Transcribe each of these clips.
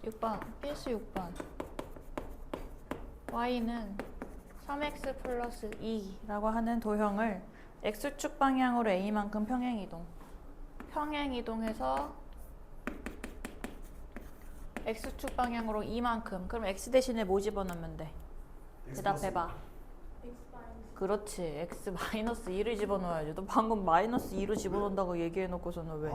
6번 필수 6번 y는 3x 플러스 2라고 하는 도형을 x축 방향으로 a만큼 평행이동해서 x축 방향으로 2만큼. 그럼 x 대신에 뭐 집어넣으면 돼? 대답해봐. 그렇지. x 마이너스 2를 집어넣어야지. 너 방금 마이너스 2로 집어넣는다고 얘기해놓고서는 왜?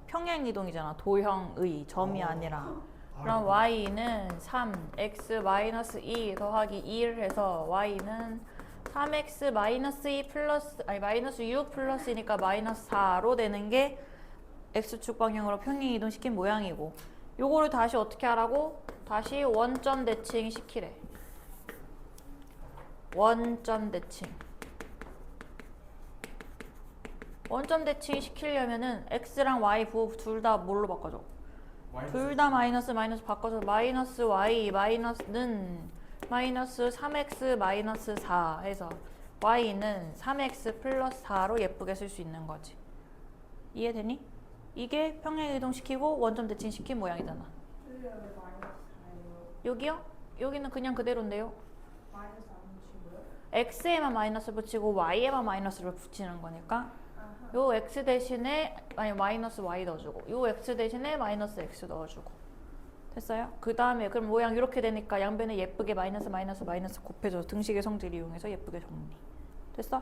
평행이동이잖아. 도형의 점이 아니라. 그럼 y는 3x 마이너스 2 더하기 2를 해서 y는 3x 마이너스 2 플러스 마이너스 6 플러스니까 마이너스 4로 되는 게 x축 방향으로 평행이동 시킨 모양이고, 요거를 다시 어떻게 하라고? 다시 원점 대칭 시키래. 원점 대칭 시키려면은 x랑 y 부호 둘 다 뭘로 바꿔줘? 둘 다 마이너스 바꿔서 마이너스 y 마이너스는 마이너스 3x 마이너스 4 해서 y는 3x 플러스 4로 예쁘게 쓸 수 있는 거지. 이해되니? 이게 평행이동 시키고 원점 대칭 시킨 모양이잖아. 여기요? 여기는 그냥 그대로인데요. x에만 마이너스 붙이고 y에만 마이너스를 붙이는 거니까 요 x 대신에 마이너스 y 넣어주고 요 x 대신에 마이너스 x 넣어주고 됐어요? 그 다음에 그럼 모양 이렇게 되니까 양변에 예쁘게 마이너스 곱해줘서 등식의 성질 이용해서 예쁘게 정리. 됐어?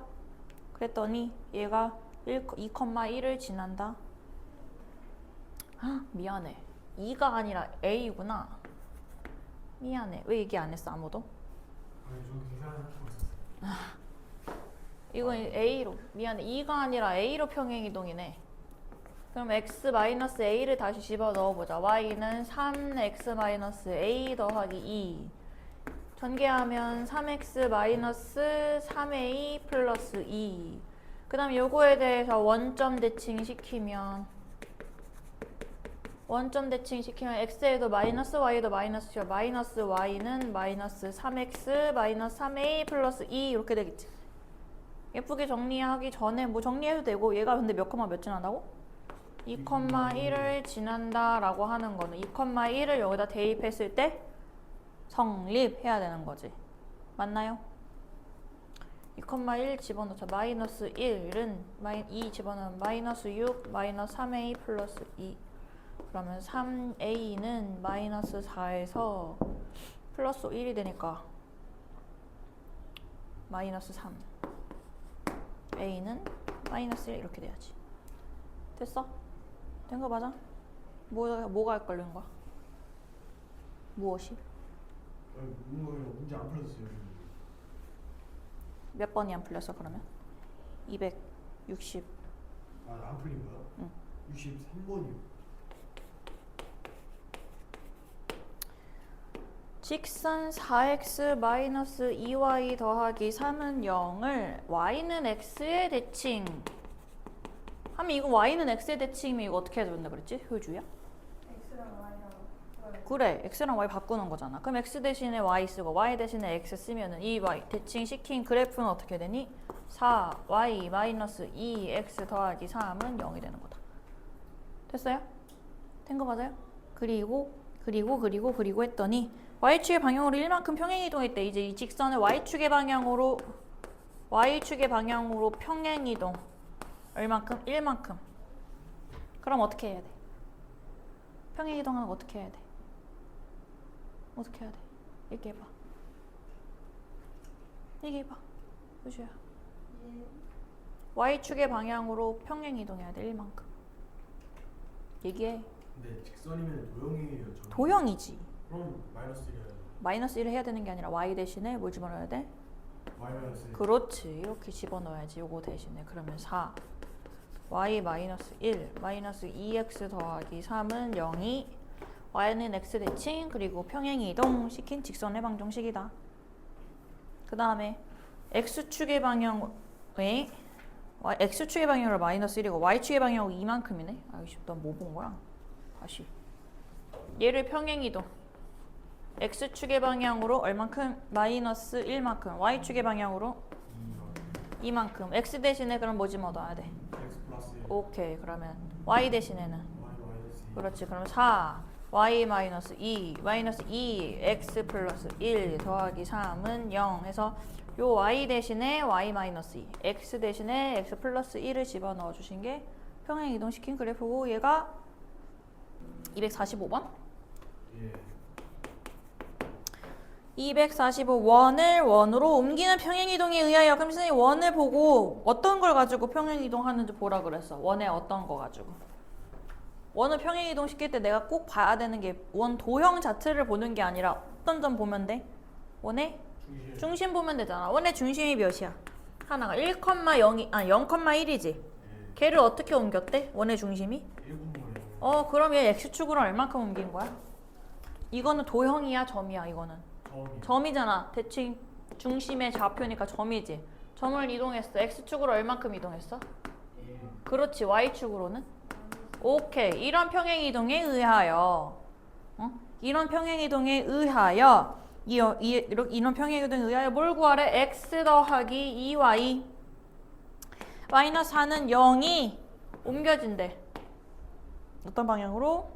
그랬더니 얘가 2,1을 지난다. 미안해. 2가 아니라 a구나. 미안해. 왜 얘기 안 했어 아무도? 아니 저 계산하고 있었어요. 이건 a로. 미안해. 2가 아니라 a로 평행이동이네. 그럼 x-a를 다시 집어 넣어보자. y는 3x-a 더하기 2 전개하면 3x-3a 플러스 2. 그 다음에 요거에 대해서 원점 대칭 시키면 x에도 마이너스 y에도 마이너스 마이너스 y는 마이너스 3x 마이너스 3a 플러스 2 이렇게 되겠지. 예쁘게 정리하기 전에 뭐 정리해도 되고, 얘가 근데 몇 콤마 몇 지난다고? 2,1을 지난다 라고 하는 거는 2,1을 여기다 대입했을 때 성립해야 되는 거지. 맞나요? 2,1 집어넣자. 마이너스 1은 2 집어넣으면 마이너스 6 마이너스 3a 플러스 2. 그러면 3a는 마이너스 4에서 플러스 1이 되니까 마이너스 3. a는 마이너스 1 이렇게 돼야지. 됐어? 된 거 맞아? 뭐가 헷갈리는 거야? 무엇이? 아니 문제 안 풀었어요. 몇 번이 안 풀렸어 그러면? 260. 안 풀린 거야? 응. 63번이요. 직선 4x-2y 더하기 3은 0을 y는 x의 대칭 하면 이거 y는 x의 대칭이면 이거 어떻게 해야 된다 그랬지? 효주야? x랑 y랑 그래, x랑 y 바꾸는 거잖아. 그럼 x 대신에 y 쓰고 y 대신에 x 쓰면은 이 y 대칭 시킨 그래프는 어떻게 되니? 4y 마이너스 2x 더하기 3은 0이 되는 거다. 됐어요? 된 거 맞아요? 그리고 했더니 y축의 방향으로 1만큼 평행이동했대. 이제 이 직선을 y축의 방향으로 평행이동 얼만큼? 1만큼. 그럼 어떻게 해야 돼? 평행이동하면 어떻게 해야 돼? 어떻게 해야 돼? 얘기해봐. 효주야. y축의 방향으로 평행이동해야 돼. 1만큼. 얘기해. 근데 직선이면 도형이에요. 저는. 도형이지. 그럼 마이너스 1 해야 돼. 마이너스 1을 해야 되는 게 아니라 y 대신에 뭘 집어넣어야 돼? 마이너스 1. 그렇지. 이렇게 집어넣어야지. 요거 대신에. 그러면 4 y 마이너스 1 마이너스 2x 더하기 3은 0이 y는 x 대칭 그리고 평행이동 시킨 직선의 방정식이다. 그 다음에 x축의 방향에 x축의 방향으로 마이너스 1이고 y축의 방향으로 2만큼이네. 아이씨, 난 뭐 본 거야? 다시. 얘를 평행이동. x축의 방향으로 얼만큼? 마이너스 1만큼. y축의 방향으로 2만큼. x 대신에 그럼 뭐 집어넣어야 돼? x 플러스 1. 오케이. 그러면 y 대신에는? y 마이너스 2. 그렇지. 그럼 4 y 마이너스 2 마이너스 2 x 플러스 1 더하기 3은 0 해서 요 y 대신에 y 마이너스 2 x 대신에 x 플러스 1을 집어넣어 주신 게 평행 이동시킨 그래프고 얘가 245번? 예. 245원을 원으로 옮기는 평행이동에 의하여 그럼 선생님 원을 보고 어떤 걸 가지고 평행이동하는지 보라 그랬어. 원의 어떤 거 가지고. 원을 평행이동 시킬 때 내가 꼭 봐야 되는 게 원 도형 자체를 보는 게 아니라 어떤 점 보면 돼? 원의 중심 보면 되잖아. 원의 중심이 몇이야? 하나가 1,0이 0,1이지. 예. 걔를 어떻게 옮겼대? 원의 중심이? 1분모예요. 그럼 얘 x축으로 얼만큼 옮긴 거야? 이거는 도형이야, 점이야, 이거는? 점이잖아. 대칭 중심의 좌표니까 점이지. 점을 이동했어. x축으로 얼만큼 이동했어? 그렇지. y축으로는? 오케이. 이런 평행이동에 의하여 이런 평행이동에 의하여 이런 평행이동에 의하여 뭘 구하래? x 더하기 2y 마이너스 4는 0이 옮겨진대. 어떤 방향으로?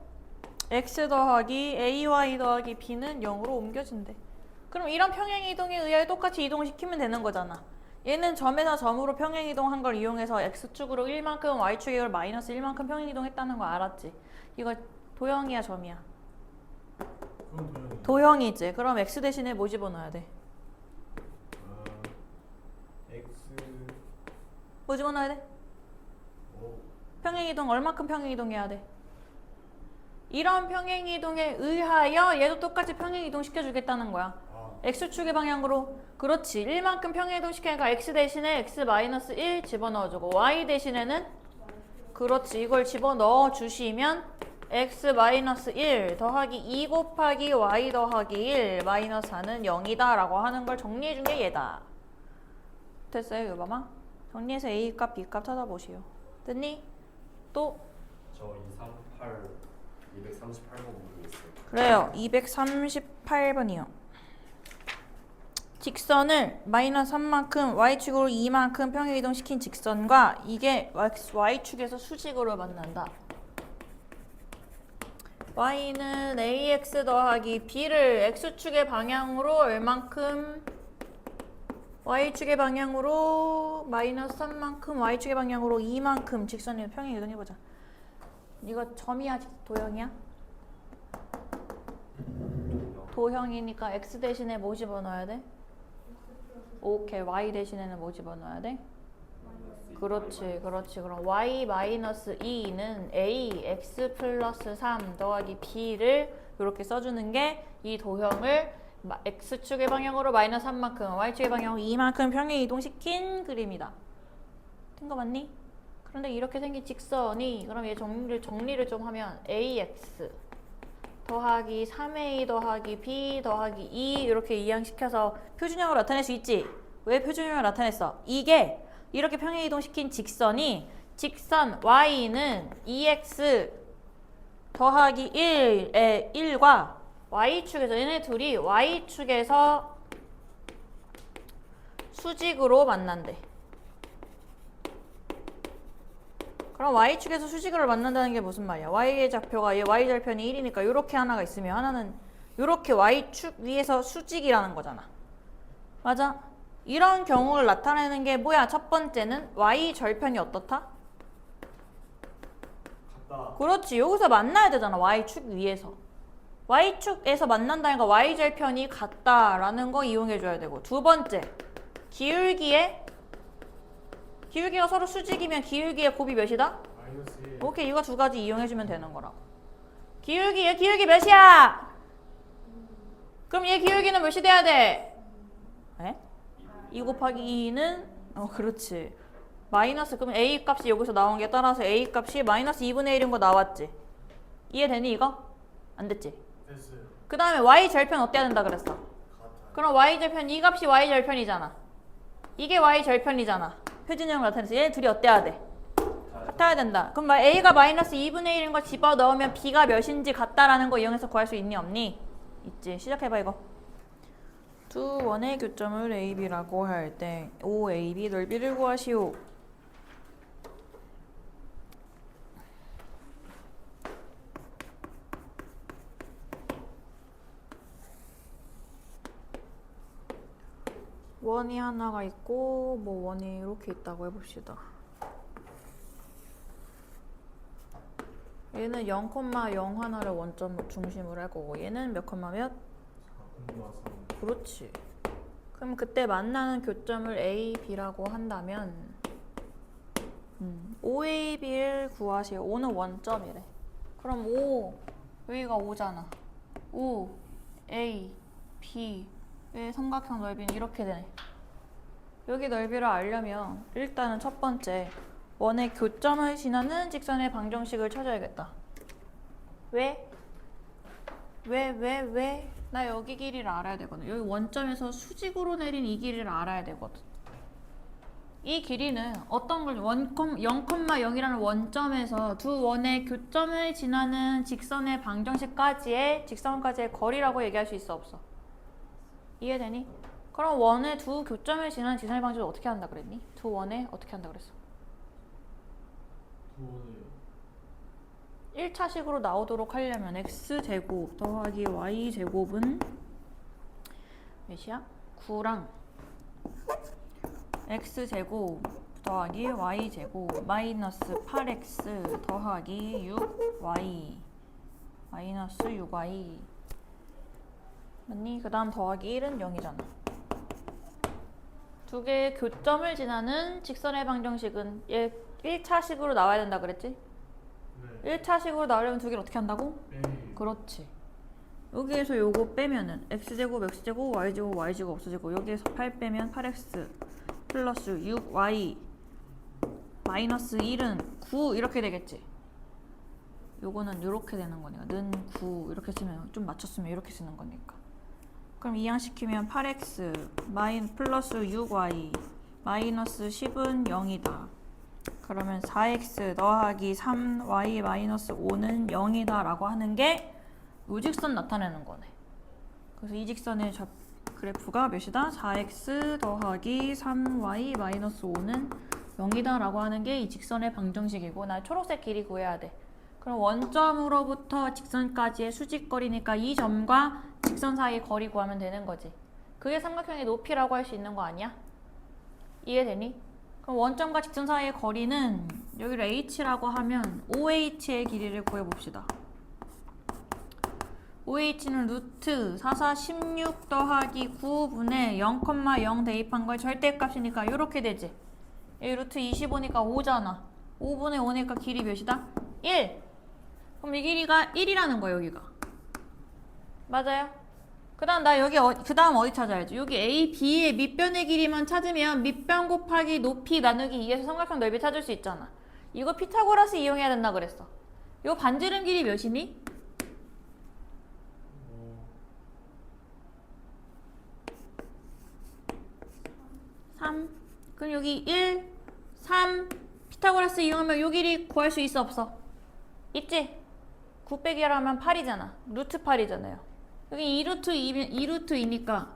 x 더하기 ay 더하기 b는 0으로 옮겨진대. 그럼 이런 평행이동에 의하여 똑같이 이동을 시키면 되는 거잖아. 얘는 점에서 점으로 평행이동한 걸 이용해서 x축으로 1만큼 y축으로 마이너스 1만큼 평행이동했다는 거 알았지? 이거 도형이야, 점이야? 그건 도형이지. 그럼 x 대신에 뭐 집어넣어야 돼? x 뭐 집어넣어야 돼? 평행이동 얼마큼 평행이동해야 돼? 이런 평행이동에 의하여 얘도 똑같이 평행이동 시켜주겠다는 거야. x축의 방향으로. 그렇지. 1만큼 평행이동 시키니까 x 대신에 x-1 집어넣어주고 y 대신에는 그렇지. 이걸 집어넣어 주시면 x-1 더하기 2 곱하기 y 더하기 1 마이너스 4는 0이다 라고 하는 걸 정리해 준 게 얘다. 됐어요, 유바마? 정리해서 a 값, b 값 찾아보시오. 됐니? 또? 저 238번 모르겠어요. 그래요. 238번이요. 직선을 마이너스 3만큼 y축으로 2만큼 평행이동 시킨 직선과 이게 y축에서 수직으로 만난다. y는 ax 더하기 b를 x축의 방향으로 얼만큼 y축의 방향으로 마이너스 3만큼 y축의 방향으로 2만큼 직선을 평행이동해보자. 이거 점이야, 도형이야? 도형이니까 x 대신에 뭐 집어넣어야 돼? 오케이. y 대신에는 뭐 집어넣어야 돼? 그렇지. 그럼 y 마이너스 2는 a x 플러스 3 더하기 b를 이렇게 써주는 게 이 도형을 x축의 방향으로 마이너스 3만큼 y축의 방향으로 2만큼 평행 이동시킨 그림이다. 된 거 맞니? 그런데 이렇게 생긴 직선이 그럼 얘 정리를 좀 하면 ax 더하기 3a 더하기 b 더하기 2 이렇게 이항시켜서 표준형으로 나타낼 수 있지? 왜 표준형으로 나타냈어? 이게 이렇게 평행이동시킨 직선이 직선 y는 2x 더하기 1의 1과 y축에서 얘네 둘이 y축에서 수직으로 만난대. 그럼 y축에서 수직으로 만난다는 게 무슨 말이야? y의 좌표가 얘 y절편이 1이니까 이렇게 하나가 있으면 하나는 이렇게 y축 위에서 수직이라는 거잖아. 맞아? 이런 경우를 나타내는 게 뭐야? 첫 번째는 y절편이 어떻다? 같다. 그렇지. 여기서 만나야 되잖아. y축 위에서. y축에서 만난다는 거 y절편이 같다라는 거 이용해줘야 되고 두 번째, 기울기가 서로 수직이면 기울기의 곱이 몇이다? 마이너스 1. 오케이. 이거 두 가지 이용해주면 되는 거라고. 기울기 몇이야? 그럼 얘 기울기는 몇이 돼야 돼? 에? 2 곱하기 2는 그렇지. 마이너스 그럼 a 값이 여기서 나온 게 따라서 a 값이 마이너스 2분의 1인 거 나왔지? 이해되니 이거? 안 됐지? 됐어요. 그 다음에 y절편 어때야 된다 그랬어? 같아요. 그럼 y절편 이 값이 y절편이잖아. 이게 y절편이잖아. 표준형으로 나타내서 얘네 둘이 어때야 돼? 같아야 된다. 그럼 a가 마이너스 2분의 1인 거 집어넣으면 b가 몇인지 같다라는 거 이용해서 구할 수 있니 없니? 있지. 시작해봐 이거. 두 원의 교점을 AB라고 할 때 OAB 넓이를 구하시오. 원이 하나가 있고 뭐 원이 이렇게 있다고 해봅시다. 얘는 0,0 하나를 원점 중심으로 할 거고 얘는 몇 콤마 몇? 4,3. 그렇지. 그럼 그때 만나는 교점을 A, B라고 한다면 OA, B를 구하세요. O는 원점이래. 그럼 O, 여기가 O잖아. O, A, B 의 삼각형 넓이는 이렇게 되네. 여기 넓이를 알려면 일단은 첫 번째 원의 교점을 지나는 직선의 방정식을 찾아야겠다. 왜? 왜? 나 여기 길이를 알아야 되거든. 여기 원점에서 수직으로 내린 이 길이를 알아야 되거든. 이 길이는 어떤 걸 0,0이라는 원점에서 두 원의 교점을 지나는 직선의 방정식까지의 직선까지의 거리라고 얘기할 수 있어 없어? 이해되니? 그럼 원의 두 교점을 지나는 직선의 방정식을 어떻게 한다 그랬니? 두 원에 어떻게 한다 그랬어? 1차식으로 나오도록 하려면 x제곱 더하기 y제곱은 몇이야? 9랑 x제곱 더하기 y제곱 마이너스 8x 더하기 6y 마이너스 6y 맞니? 그 다음 더하기 1은 0이잖아. 두 개의 교점을 지나는 직선의 방정식은 얘 1차식으로 나와야 된다 그랬지? 네. 1차식으로 나오려면 두 개를 어떻게 한다고? 빼기. 그렇지. 여기에서 요거 빼면은 x제곱 x제곱 y제곱 y제곱 없어지고 여기에서 8 빼면 8x 플러스 6y 마이너스 1은 9 이렇게 되겠지. 요거는 요렇게 되는 거니까 는 9 이렇게 쓰면 좀 맞췄으면 이렇게 쓰는 거니까. 그럼 이항시키면 8x 플러스 6y 마이너스 10은 0이다. 그러면 4x 더하기 3y 마이너스 5는 0이다 라고 하는 게 요직선 나타내는 거네. 그래서 이 직선의 그래프가 몇이다? 4x 더하기 3y 마이너스 5는 0이다 라고 하는 게 이 직선의 방정식이고 나 초록색 길이 구해야 돼. 그럼 원점으로부터 직선까지의 수직거리니까 이 점과 직선 사이의 거리 구하면 되는 거지. 그게 삼각형의 높이라고 할 수 있는 거 아니야? 이해되니? 그럼 원점과 직선 사이의 거리는 여기를 h라고 하면 OH의 길이를 구해봅시다. OH는 루트 4416 더하기 9분의 0,0 대입한 걸 절대값이니까 이렇게 되지. 여기 루트 25니까 5잖아. 5분의 5니까 길이 몇이다? 1! 그럼 이 길이가 1이라는 거야 여기가. 맞아요? 그 다음 나 여기 그 다음 어디 찾아야지? 여기 A, B의 밑변의 길이만 찾으면 밑변 곱하기 높이 나누기 2에서 삼각형 넓이 찾을 수 있잖아. 이거 피타고라스 이용해야 된다 그랬어. 요 반지름 길이 몇이니? 3. 그럼 여기 1, 3 피타고라스 이용하면 요 길이 구할 수 있어 없어? 있지? 9 빼기 하면 8이잖아. 루트 8이잖아요. 여기 2루트 2니까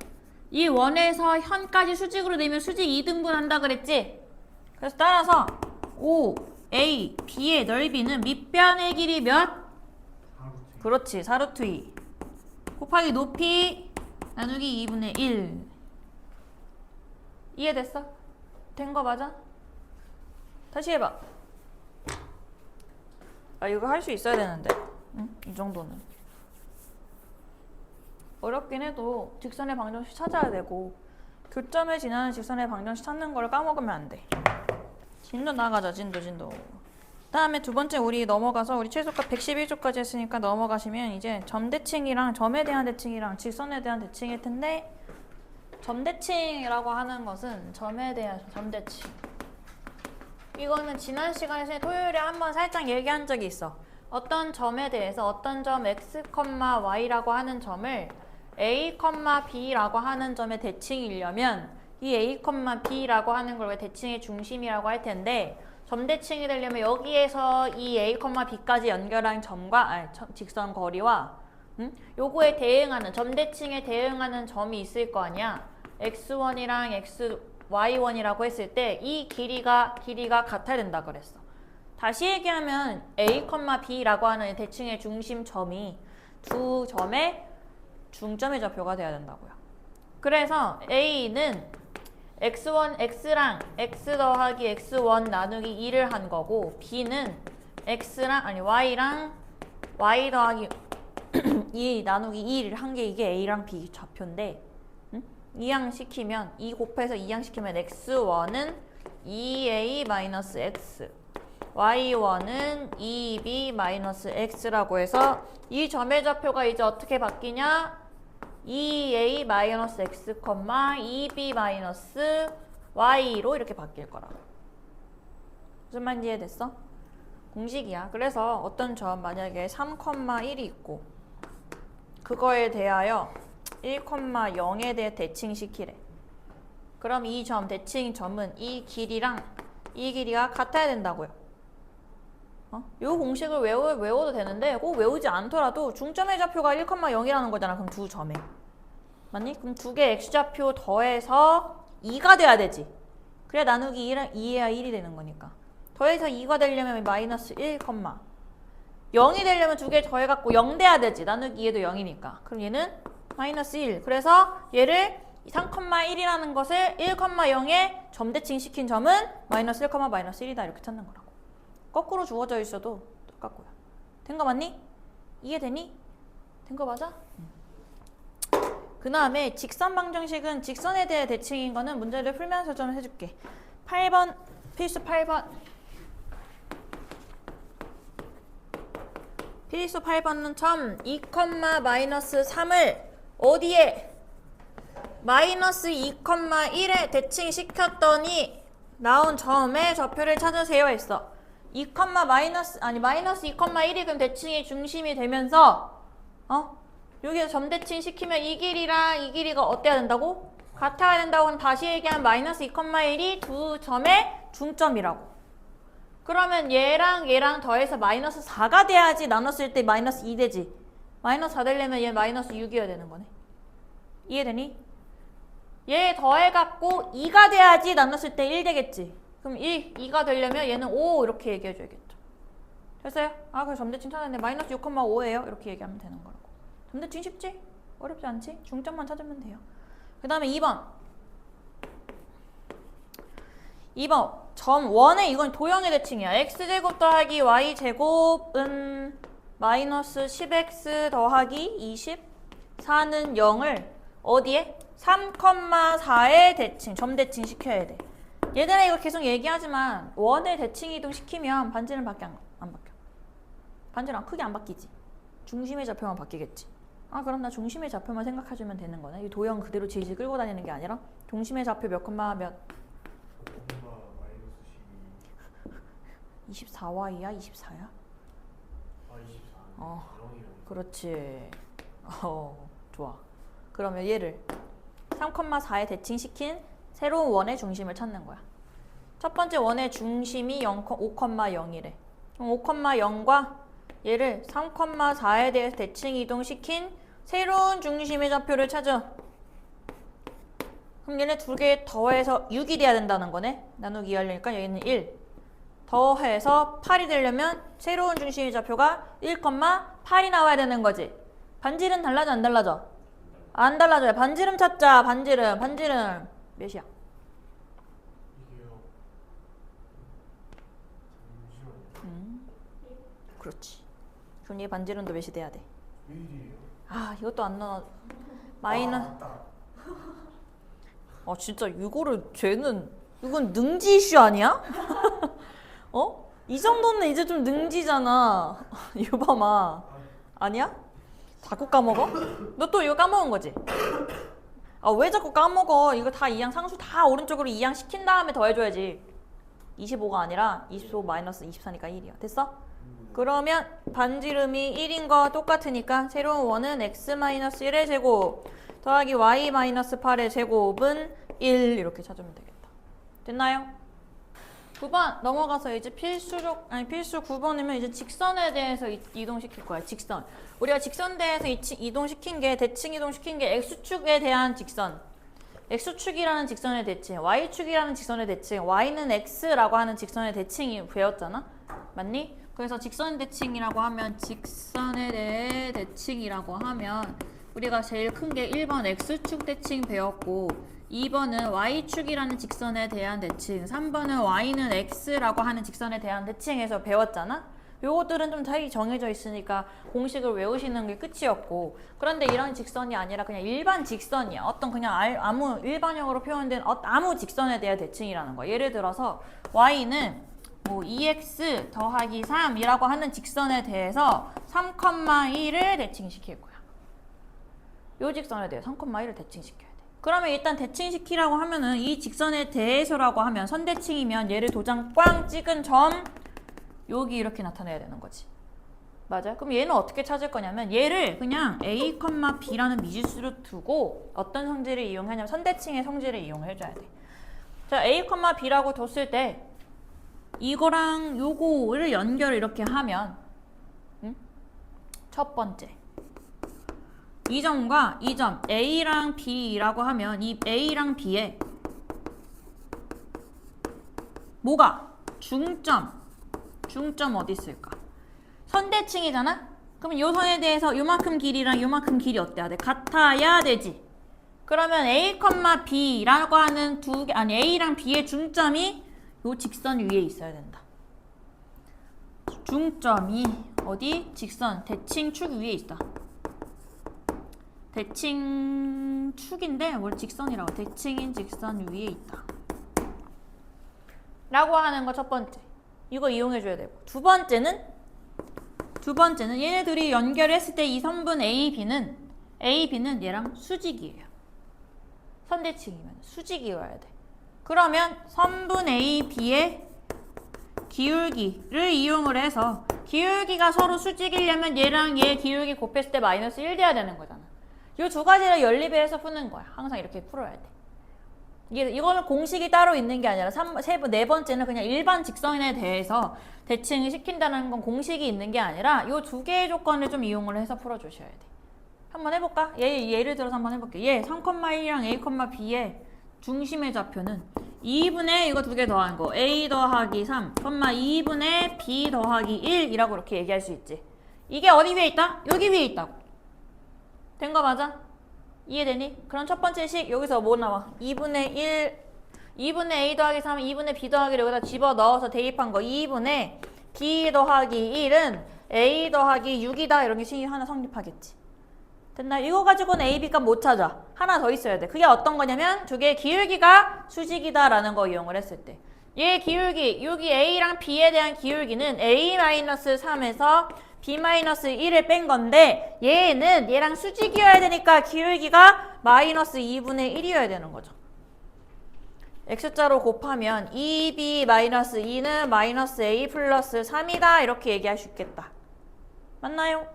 이 원에서 현까지 수직으로 내면 수직 2등분 한다 그랬지? 그래서 따라서 O, A, B의 넓이는 밑변의 길이 몇? 4루트. 그렇지. 4루트 2 곱하기 높이 나누기 2분의 1 이해됐어? 된 거 맞아? 다시 해봐. 아 이거 할 수 있어야 되는데. 응? 이 정도는 어렵긴 해도 직선의 방정식 찾아야 되고 교점을 지나는 직선의 방정식 찾는 걸 까먹으면 안 돼. 진도 나가자. 진도. 다음에 두 번째 우리 넘어가서 우리 최소값 111조까지 했으니까 넘어가시면 이제 점대칭이랑 점에 대한 대칭이랑 직선에 대한 대칭일 텐데 점대칭이라고 하는 것은 점에 대한 점대칭. 이거는 지난 시간에 토요일에 한번 살짝 얘기한 적이 있어. 어떤 점에 대해서 어떤 점 x, y라고 하는 점을 a, b라고 하는 점의 대칭이려면 이 a, b라고 하는 걸 왜 대칭의 중심이라고 할 텐데 점대칭이 되려면 여기에서 이 a, b까지 연결한 점과 직선 거리와 요거에 대응하는 점대칭에 대응하는 점이 있을 거 아니야. x1이랑 y1이라고 했을 때 이 길이가 같아야 된다 그랬어. 다시 얘기하면 a, b라고 하는 대칭의 중심점이 두 점의 중점의 좌표가 돼야 된다고요. 그래서 a는 x1, x랑 x 더하기 x1 나누기 2를 한 거고 b는 y랑 y 더하기 2 나누기 2를 한 게 이게 a랑 b 좌표인데 이항 시키면 2 곱해서 2항 시키면 x1은 2a-x y1은 2b-x라고 해서 이 점의 좌표가 이제 어떻게 바뀌냐? 2a-x, 2b-y로 이렇게 바뀔 거라고. 무슨 말인지 이해됐어? 공식이야. 그래서 어떤 점 만약에 3,1이 있고 그거에 대하여 1,0에 대해 대칭시키래. 그럼 이 점, 대칭 점은 이 길이랑 이 길이가 같아야 된다고요. 이 공식을 외워도 되는데 꼭 외우지 않더라도 중점의 좌표가 1,0이라는 거잖아. 그럼 두 점에. 맞니? 그럼 두 개 x좌표 더해서 2가 돼야 되지. 그래야 나누기 2해야 1이 되는 거니까. 더해서 2가 되려면 마이너스 1, 0이 되려면 두 개 더해갖고 0 돼야 되지. 나누기 2에도 0이니까. 그럼 얘는 마이너스 1. 그래서 얘를 3,1이라는 것을 1,0에 점대칭 시킨 점은 마이너스 1, 마이너스 1이다. 이렇게 찾는 거라고. 거꾸로 주어져 있어도 똑같고요. 된 거 맞니? 이해되니? 된 거 맞아? 그 다음에 직선 방정식은 직선에 대해 대칭인 거는 문제를 풀면서 좀 해줄게. 8번, 필수 8번. 필수 8번은 점 2, 마이너스 3을 어디에? 마이너스 2,1에 대칭시켰더니 나온 점의 좌표를 찾으세요 했어. 마이너스 2,1이 그럼 대칭의 중심이 되면서 여기서 점대칭 시키면 이 길이랑 이 길이가 어때야 된다고? 같아야 된다고. 그럼 다시 얘기하면 마이너스 2,1이 두 점의 중점이라고. 그러면 얘랑 더해서 마이너스 4가 돼야지 나눴을 때 마이너스 2 되지. 마이너스 4 되려면 얘 마이너스 6이어야 되는 거네. 이해되니? 얘 더해갖고 2가 돼야지 나눴을 때 1 되겠지. 그럼 2가 되려면 얘는 5 이렇게 얘기해줘야겠죠. 됐어요? 그래서 점대칭 찾았는데 마이너스 6,5예요. 이렇게 얘기하면 되는 거라고. 점대칭 쉽지? 어렵지 않지? 중점만 찾으면 돼요. 그 다음에 2번. 점 1에 이건 도형의 대칭이야. x제곱 더하기 y제곱은 마이너스 10x 더하기 24는 0을 어디에? 3,4에 대칭, 점대칭 시켜야 돼. 얘들아 이거 계속 얘기하지만 원의 대칭 이동 시키면 반지름 밖에 안 바뀌어. 반지름 크게 안 바뀌지. 중심의 좌표만 바뀌겠지. 그럼 나 중심의 좌표만 생각해주면 되는 거네. 이 도형 그대로 질질 끌고 다니는 게 아니라 중심의 좌표 몇 콤마 몇? 24y야? 24야? 24. 그렇지. 좋아. 그러면 얘를 3,4에 대칭시킨 새로운 원의 중심을 찾는 거야. 첫 번째 원의 중심이 5,0이래. 그럼 5,0과 얘를 3,4에 대해 대칭 이동시킨 새로운 중심의 좌표를 찾아. 그럼 얘네 두 개 더해서 6이 돼야 된다는 거네. 나누기 2 하려니까 얘는 1. 더해서 8이 되려면 새로운 중심의 좌표가 1,8이 나와야 되는 거지. 반지름 달라져 안 달라져? 안 달라져요. 반지름 찾자. 반지름 몇이야? 이게요. 그렇지. 그럼 얘 반지름도 몇이 돼야 돼? 1이에요. 이것도 안 나와. 마이너스. 진짜 이거를 이건 능지 이슈 아니야? 이 정도는 이제 좀 능지잖아. 유범아. 아니야? 자꾸 까먹어? 너 또 이거 까먹은 거지? 왜 자꾸 까먹어? 이거 다 이항 상수 다 오른쪽으로 이항 시킨 다음에 더해줘야지. 25가 아니라 25 마이너스 24니까 1이야. 됐어? 그러면 반지름이 1인 거와 똑같으니까 새로운 원은 x-1의 제곱 더하기 y-8의 제곱은 1 이렇게 찾으면 되겠다. 됐나요? 9번 넘어가서 이제 필수 9번이면 이제 직선에 대해서 이동시킬 거야. 직선. 우리가 직선 대해서 이동시킨 게 대칭 이동시킨 게 x축에 대한 직선. x축이라는 직선의 대칭, y축이라는 직선의 대칭, y는 x라고 하는 직선의 대칭이 배웠잖아. 맞니? 그래서 직선 대칭이라고 하면 직선에 대해 대칭이라고 하면 우리가 제일 큰 게 1번 x축 대칭 배웠고 2번은 y축이라는 직선에 대한 대칭, 3번은 y는 x라고 하는 직선에 대한 대칭에서 배웠잖아? 요것들은 좀 잘 정해져 있으니까 공식을 외우시는 게 끝이었고, 그런데 이런 직선이 아니라 그냥 일반 직선이야. 어떤 그냥 아무 일반형으로 표현된 아무 직선에 대한 대칭이라는 거야. 예를 들어서 y는 뭐 2x 더하기 3이라고 하는 직선에 대해서 3,1을 대칭시킬 거야. 요 직선에 대해 3,1을 대칭시켜야 돼. 그러면 일단 대칭시키라고 하면은 이 직선에 대해서라고 하면 선대칭이면 얘를 도장 꽝 찍은 점 여기 이렇게 나타내야 되는 거지. 맞아요? 그럼 얘는 어떻게 찾을 거냐면 얘를 그냥 a, b라는 미지수로 두고 어떤 성질을 이용하냐면 선대칭의 성질을 이용해줘야 돼. 자, a, b라고 뒀을 때 이거랑 요거를 연결을 이렇게 하면 첫 번째 이 점과 이 점 A랑 B라고 하면 이 A랑 B에 뭐가? 중점 어디 있을까? 선대칭이잖아? 그럼 요 선에 대해서 요만큼 길이랑 요만큼 길이 어때야 돼? 같아야 되지. 그러면 A, B라고 하는 A랑 B의 중점이 요 직선 위에 있어야 된다. 중점이 어디? 직선, 대칭축 위에 있다. 대칭축인데 뭘 직선이라고? 대칭인 직선 위에 있다. 라고 하는 거 첫 번째. 이거 이용해줘야 되고. 두 번째는 얘네들이 연결했을 때 이 선분 AB는 얘랑 수직이에요. 선대칭이면 수직이어야 돼. 그러면 선분 AB의 기울기를 이용을 해서 기울기가 서로 수직이려면 얘랑 얘 기울기 곱했을 때 마이너스 1 돼야 되는 거잖아. 이 두 가지를 연립해서 푸는 거야. 항상 이렇게 풀어야 돼. 이거는 공식이 따로 있는 게 아니라 네 번째는 그냥 일반 직선에 대해서 대칭을 시킨다는 건 공식이 있는 게 아니라 이 두 개의 조건을 좀 이용을 해서 풀어주셔야 돼. 한번 해볼까? 예를 들어서 한번 해볼게. 얘 3,1이랑 a, b의 중심의 좌표는 2분의 이거 두 개 더한 거 a 더하기 3, 2분의 b 더하기 1이라고 이렇게 얘기할 수 있지. 이게 어디 위에 있다? 여기 위에 있다고. 된 거 맞아? 이해되니? 그럼 첫 번째 식 여기서 뭐 나와? 2분의 a 더하기 3, 2분의 b 더하기를 여기다 집어넣어서 대입한 거 2분의 b 더하기 1은 a 더하기 6이다. 이런 게 식이 하나 성립하겠지. 됐나? 이거 가지고는 a, b 값 못 찾아. 하나 더 있어야 돼. 그게 어떤 거냐면 두 개의 기울기가 수직이다 라는 거 이용을 했을 때 얘 기울기, 여기 a랑 b에 대한 기울기는 a-3에서 b-1을 뺀 건데 얘는 얘랑 수직이어야 되니까 기울기가 마이너스 2분의 1이어야 되는 거죠. x자로 곱하면 2b-2는 마이너스 a 플러스 3이다. 이렇게 얘기할 수 있겠다. 맞나요?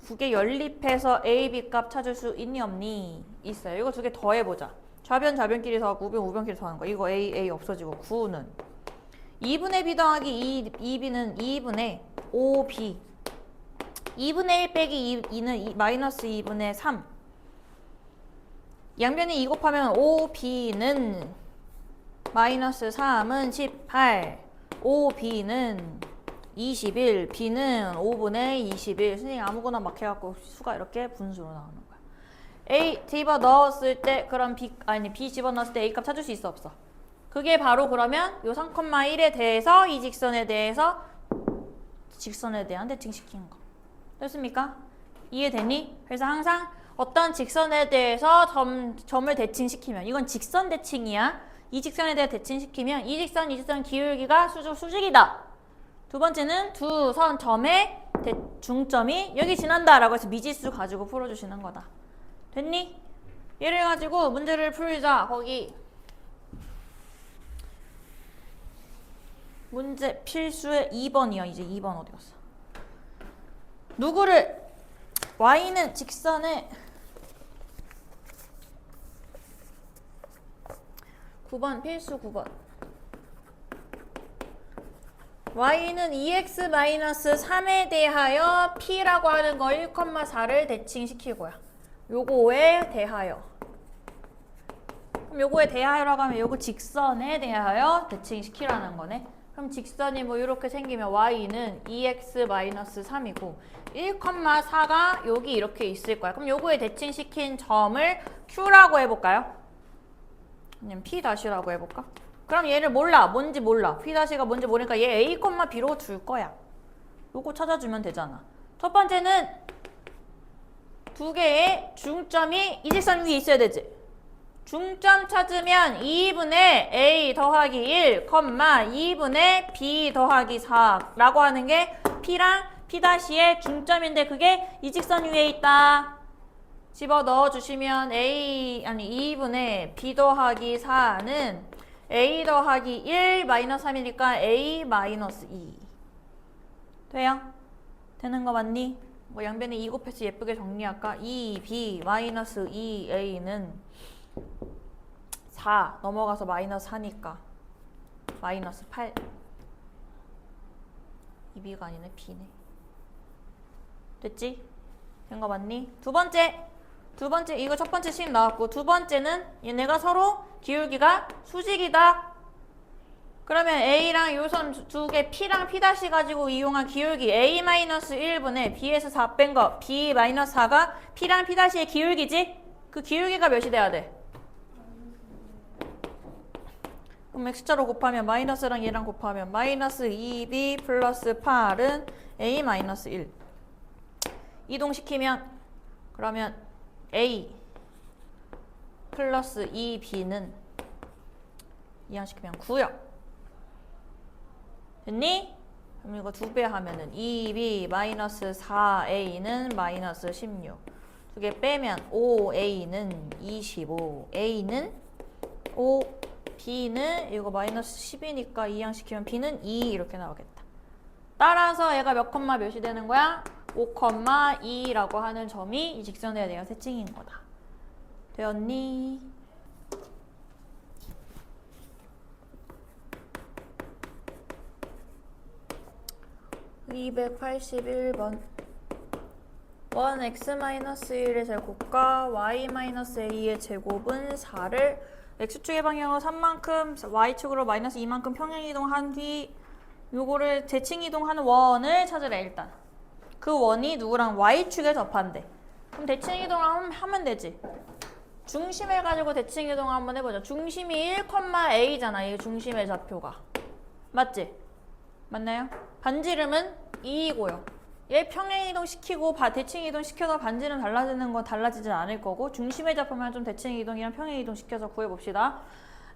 두 개 연립해서 a, b 값 찾을 수 있니 없니? 있어요. 이거 두 개 더해보자. 좌변끼리 더하고 우변끼리 더하는 거. 이거 a 없어지고 9는 2분의 b 더하기 2b는 2분의 5b 2분의 1 빼기 2는 마이너스 2분의 3 양변에 2 곱하면 5b는 마이너스 3은 18 5b는 21 b는 5분의 21 선생님 아무거나 막 해갖고 수가 이렇게 분수로 나오는 거야. a 집어 넣었을 때 그럼 b 집어넣었을 때 a 값 찾을 수 있어 없어? 그게 바로 그러면 요 3,1에 대해서 이 직선에 대해서 직선에 대한 대칭시킨 거. 됐습니까? 이해되니? 그래서 항상 어떤 직선에 대해서 점을 대칭시키면 이건 직선 대칭이야. 이 직선에 대해 대칭시키면 이 직선 기울기가 수직이다. 두 번째는 두 선 점의 중점이 여기 지난다 라고 해서 미지수 가지고 풀어주시는 거다. 됐니? 얘를 가지고 문제를 풀자. 거기 문제 필수의 2번이요. 이제 2번 어디 갔어? 누구를 y는 직선에 9번 필수 9번 y는 2x-3에 대하여 p라고 하는 거 1,4를 대칭시키고요. 요거에 대하여 그럼 요거에 대하여라고 하면 요거 직선에 대하여 대칭시키라는 거네. 그럼 직선이 뭐 이렇게 생기면 y는 2x-3이고 1,4가 여기 이렇게 있을 거야. 그럼 요거에 대칭시킨 점을 q라고 해볼까요? 그냥 P-라고 해볼까? 그럼 얘를 몰라. 뭔지 몰라. P-가 뭔지 모르니까 얘 A, B로 줄 거야. 요거 찾아주면 되잖아. 첫 번째는 두 개의 중점이 이 직선 위에 있어야 되지. 중점 찾으면 2분의 A 더하기 1, 2분의 B 더하기 4라고 하는 게 P랑 P'의 중점인데 그게 이 직선 위에 있다. 집어 넣어 주시면 2분의 B 더하기 4는 A 더하기 1 마이너스 3이니까 A 마이너스 2. 돼요? 되는 거 맞니? 뭐 양변에 2 곱해서 예쁘게 정리할까? 2B 마이너스 2A는 4 넘어가서 마이너스 4니까 마이너스 8. 2B가 아니네 B네. 됐지? 된 거 맞니? 두 번째 이거 첫 번째 식 나왔고 두 번째는 얘네가 서로 기울기가 수직이다. 그러면 A랑 요선 두 개 P랑 P' 가지고 이용한 기울기 A-1분의 B에서 4 뺀 거 B-4가 P랑 P'의 기울기지? 그 기울기가 몇이 돼야 돼? 그럼 X자로 곱하면 마이너스랑 얘랑 곱하면 마이너스 2B 플러스 8은 A-1 이동시키면 그러면 A 플러스 2B는 이항시키면 9요. 됐니? 그럼 이거 2배 하면은 2B 마이너스 4A는 마이너스 16. 2개 빼면 5A는 25. A는 5, B는 이거 마이너스 10이니까 이항시키면 B는 2 이렇게 나오겠다. 따라서 얘가 몇 콤마 몇이 되는 거야? 5,2라고 하는 점이 이 직선에 대한 세칭인 거다. 되었니? (281번) 1x-1의 제곱과 y-a의 제곱은 4를 x축의 방향으로 3만큼 y축으로 마이너스 2만큼 평행이동한 뒤 요거를 대칭이동하는 원을 찾으래. 일단 그 원이 누구랑 y축에 접한대. 그럼 대칭이동을 하면 되지. 중심을 가지고 대칭이동 한번 해보자. 중심이 1,a잖아. 이 중심의 좌표가. 맞지? 맞나요? 반지름은 2이고요. 얘 평행이동 시키고 대칭이동 시켜서 반지름 달라지는 건 달라지진 않을 거고 중심의 좌표만 좀 대칭이동이랑 평행이동 시켜서 구해봅시다.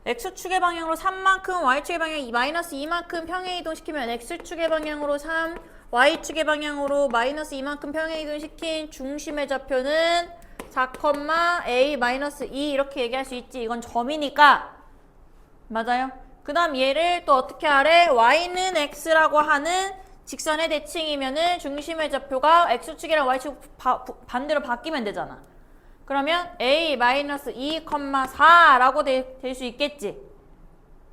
x축의 방향으로 3만큼 y축의 방향 마이너스 2만큼 평행이동 시키면 x축의 방향으로 3 y축의 방향으로 마이너스 2만큼 평행이동 시킨 중심의 좌표는 4,a-2 이렇게 얘기할 수 있지. 이건 점이니까. 맞아요? 그 다음 얘를 또 어떻게 하래? y는 x라고 하는 직선의 대칭이면은 중심의 좌표가 x축이랑 y축 반대로 바뀌면 되잖아. 그러면 a-2,4라고 될 수 있겠지.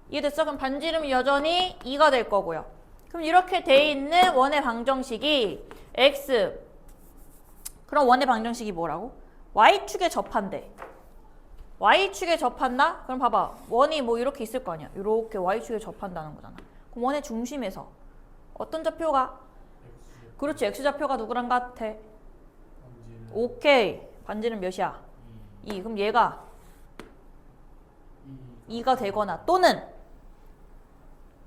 이해됐어? 그럼 반지름이 여전히 2가 될 거고요. 그럼 이렇게 돼 있는 원의 방정식이 x. 그럼 원의 방정식이 뭐라고? y축에 접한대. y축에 접한다? 그럼 봐봐. 원이 뭐 이렇게 있을 거 아니야. 이렇게 y축에 접한다는 거잖아. 그럼 원의 중심에서 어떤 좌표가? 그렇지. x좌표가 누구랑 같아? 반지는 오케이. 반지름 몇이야? 2. 그럼 얘가 2가 되거나 또는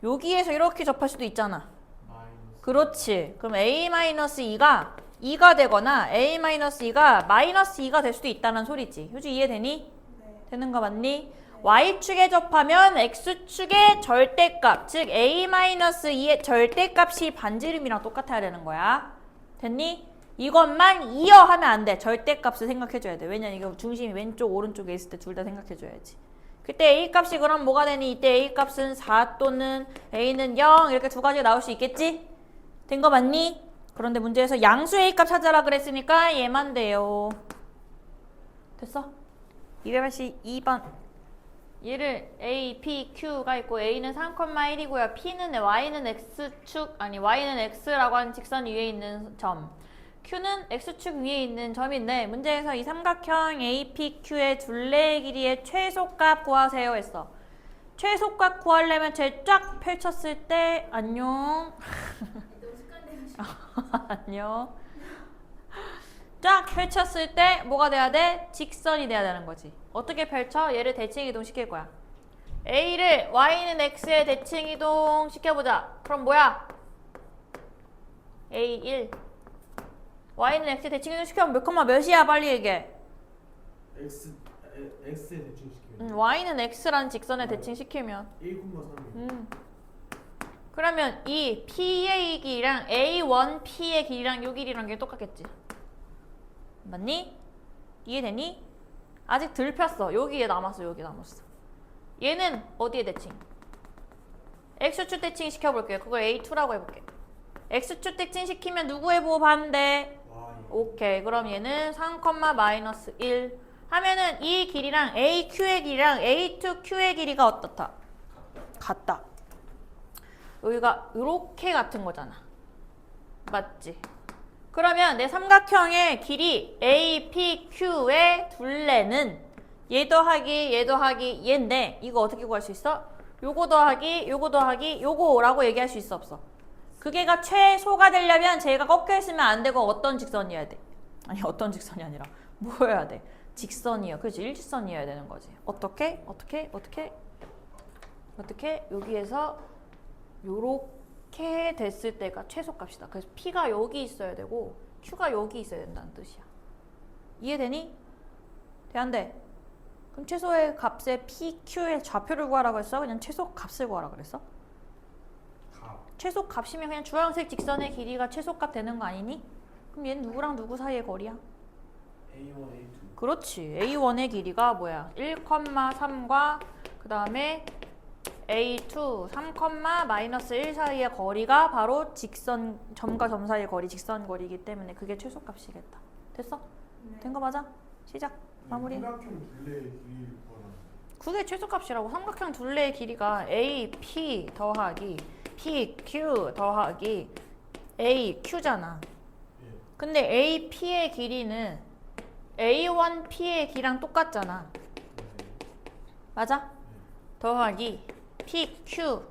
여기에서 이렇게 접할 수도 있잖아. 마이너스 그렇지. 그럼 a-2가 2가 되거나 a-2가 마이너스 2가 될 수도 있다는 소리지. 효주 이해되니? 네. 되는 거 맞니? y축에 접하면 x축의 절대값, 즉 a-2의 절대값이 반지름이랑 똑같아야 되는 거야. 됐니? 이것만 이어 하면 안 돼. 절대값을 생각해줘야 돼. 왜냐면 이거 중심이 왼쪽 오른쪽에 있을 때 둘 다 생각해줘야지. 그때 a값이 그럼 뭐가 되니? 이때 a값은 4 또는 a는 0 이렇게 두 가지가 나올 수 있겠지? 된 거 맞니? 그런데 문제에서 양수 a값 찾아라 그랬으니까 얘만 돼요. 됐어? 282번. 얘를 A, P, Q가 있고 A는 3,1이고요. P는 Y는 X축, 아니 Y는 X라고 하는 직선 위에 있는 점. Q는 X축 위에 있는 점인데 문제에서 이 삼각형 APQ의 둘레의 길이의 최소값 구하세요 했어. 최소값 구하려면 쟤 쫙 펼쳤을 때 안녕. 안녕. 쫙 펼쳤을 때 뭐가 돼야 돼? 직선이 돼야 되는 거지. 어떻게 펼쳐? 얘를 대칭 이동시킬 거야. A를 Y는 X에 대칭 이동시켜보자. 그럼 뭐야? A1 Y는 X에 대칭 이동시키면 몇 콤마 몇이야? 빨리 얘기해. X에 대칭시키면 Y는 X라는 직선에 대칭시키면 1,3 그러면 이 P의 길이랑 A1P의 길이랑 요 길이랑 게 똑같겠지. 맞니? 이해되니? 아직 덜 폈어. 여기에 남았어. 여기 남았어. 얘는 어디에 대칭? X축 대칭 시켜볼게요. 그걸 A2라고 해볼게. X축 대칭 시키면 누구의 부호 반대? Y 오케이. 그럼 얘는 3, 마이너스 1 하면은 이 길이랑 AQ의 길이랑 A2Q의 길이가 어떻다? 같다. 여기가 이렇게 같은 거잖아. 맞지? 그러면 내 삼각형의 길이 APQ의 둘레는 얘 더하기 얘 더하기 얘인데 이거 어떻게 구할 수 있어? 요거 더하기 요거 더하기 요거라고 얘기할 수 있어 없어? 그게가 최소가 되려면 쟤가 꺾여 있으면 안 되고 어떤 직선이어야 돼? 아니 어떤 직선이 아니라 뭐여야 돼? 직선이요. 그렇지. 일직선이어야 되는 거지. 어떻게? 여기에서 요렇게 됐을 때가 최소값이다. 그래서 P가 여기 있어야 되고 Q가 여기 있어야 된다는 뜻이야. 이해되니? 돼 안 돼? 그럼 최소의 값에 PQ의 좌표를 구하라고 했어? 그냥 최소 값을 구하라고 그랬어? 값 최소 값이면 그냥 주황색 직선의 길이가 최소값 되는 거 아니니? 그럼 얘는 누구랑 누구 사이의 거리야? A1, A2 그렇지. A1의 길이가 뭐야? 1,3과 그 다음에 A2 3, 마이너스 1 사이의 거리가 바로 직선 점과 점 사이의 거리 직선 거리이기 때문에 그게 최소값이겠다. 됐어? 된 거 맞아? 시작. 마무리. 삼각형 둘레의 길이를 구하라는 그게 최소값이라고. 삼각형 둘레의 길이가 AP 더하기 PQ 더하기 AQ잖아. 예. 근데 AP의 길이는 A1P의 길이랑 똑같잖아. 맞아? 더하기 PQ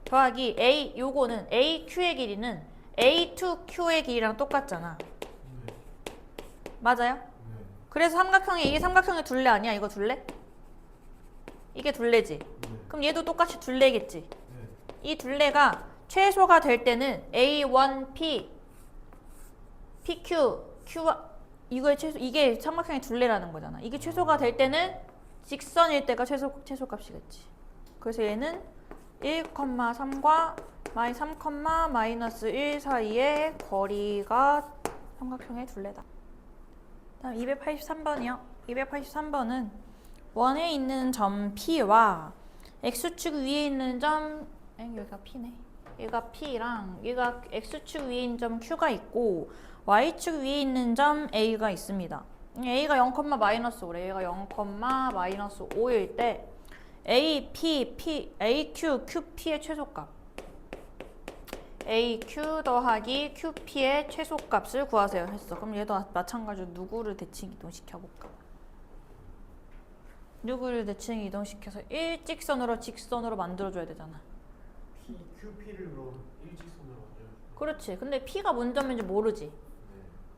더하기 A 요거는 AQ의 길이는 A2Q의 길이랑 똑같잖아. 네. 맞아요? 네. 그래서 삼각형이 이게 삼각형의 둘레 아니야? 이거 둘레? 이게 둘레지. 네. 그럼 얘도 똑같이 둘레겠지. 네. 이 둘레가 최소가 될 때는 A1P, PQ, Q와 이거의 최소 이게 삼각형의 둘레라는 거잖아. 이게 최소가 될 때는 직선일 때가 최소값이겠지. 그래서 얘는 1,3과 마이너스 1 사이의 거리가 삼각형의 둘레다. 다음 283번이요. 283번은 원에 있는 점 P와 X축 위에 있는 점 여기가 P네. 얘가 P랑 얘가 X축 위에 있는 점 Q가 있고 Y축 위에 있는 점 A가 있습니다. A가 0, 마이너스 5래. 얘가 0, 마이너스 5일 때 AQ, QP의 최소값 AQ 더하기 QP의 최소값을 구하세요 했어. 그럼 얘도 마찬가지로 누구를 대칭 이동시켜볼까? 누구를 대칭 이동시켜서 일직선으로 직선으로 만들어줘야 되잖아. QP를 그럼 일직선으로 만들어줄까요? 그렇지. 근데 P가 뭔 점인지 모르지. 네.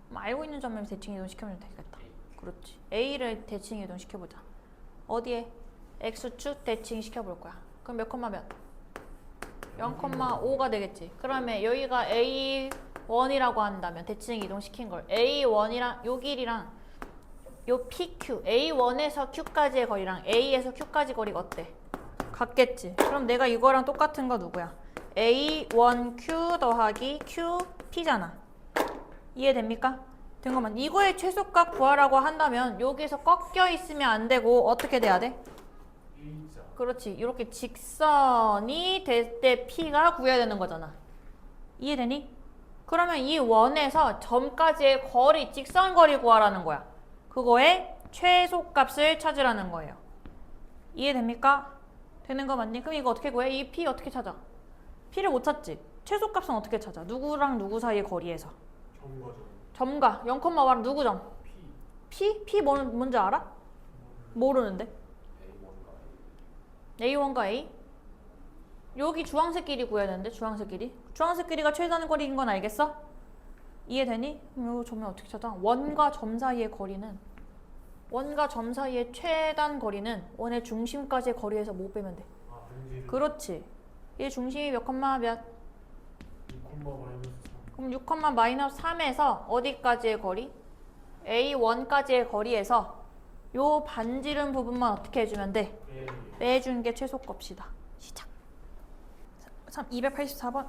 그럼 알고 있는 점을 대칭 이동시키면 되겠다. 그렇지. A를 대칭 이동시켜보자. 어디에? X축 대칭 시켜볼 거야. 그럼 몇 콤마 몇? 0,5가 되겠지. 그러면 여기가 A1이라고 한다면 대칭 이동시킨 걸 A1이랑 요 길이랑 요 PQ A1에서 Q까지의 거리랑 A에서 Q까지 거리가 어때? 같겠지. 그럼 내가 이거랑 똑같은 거 누구야? A1Q 더하기 QP잖아. 이해됩니까? 된 것만. 이거의 최소값 구하라고 한다면 여기서 꺾여 있으면 안 되고 어떻게 돼야 돼? 일자 그렇지. 이렇게 직선이 될 때 P가 구해야 되는 거잖아. 이해되니? 그러면 이 원에서 점까지의 거리, 직선 거리 구하라는 거야. 그거의 최소값을 찾으라는 거예요. 이해됩니까? 되는 거 맞니? 그럼 이거 어떻게 구해? 이 P 어떻게 찾아? P를 못 찾지? 최소값은 어떻게 찾아? 누구랑 누구 사이의 거리에서? 점과점 점과 0,5랑 누구 점? P P 뭔지 알아? 모르는데. A1과 A? 여기 주황색 길이 구해야 되는데 주황색 길이? 주황색 길이가 최단 거리인 건 알겠어? 이해되니? 그럼 요 점을 어떻게 찾아? 원과 점 사이의 거리는 원과 점 사이의 최단 거리는 원의 중심까지의 거리에서 뭐 빼면 돼? 아, 분지를. 그렇지. 얘 중심이 몇 콤마 몇? 6,-3. 그럼 6, 마이너스 3에서 어디까지의 거리? A1까지의 거리에서 요 반지름 부분만 어떻게 해주면 돼? 네. 빼준 게 최소값이다. 시작. 284번.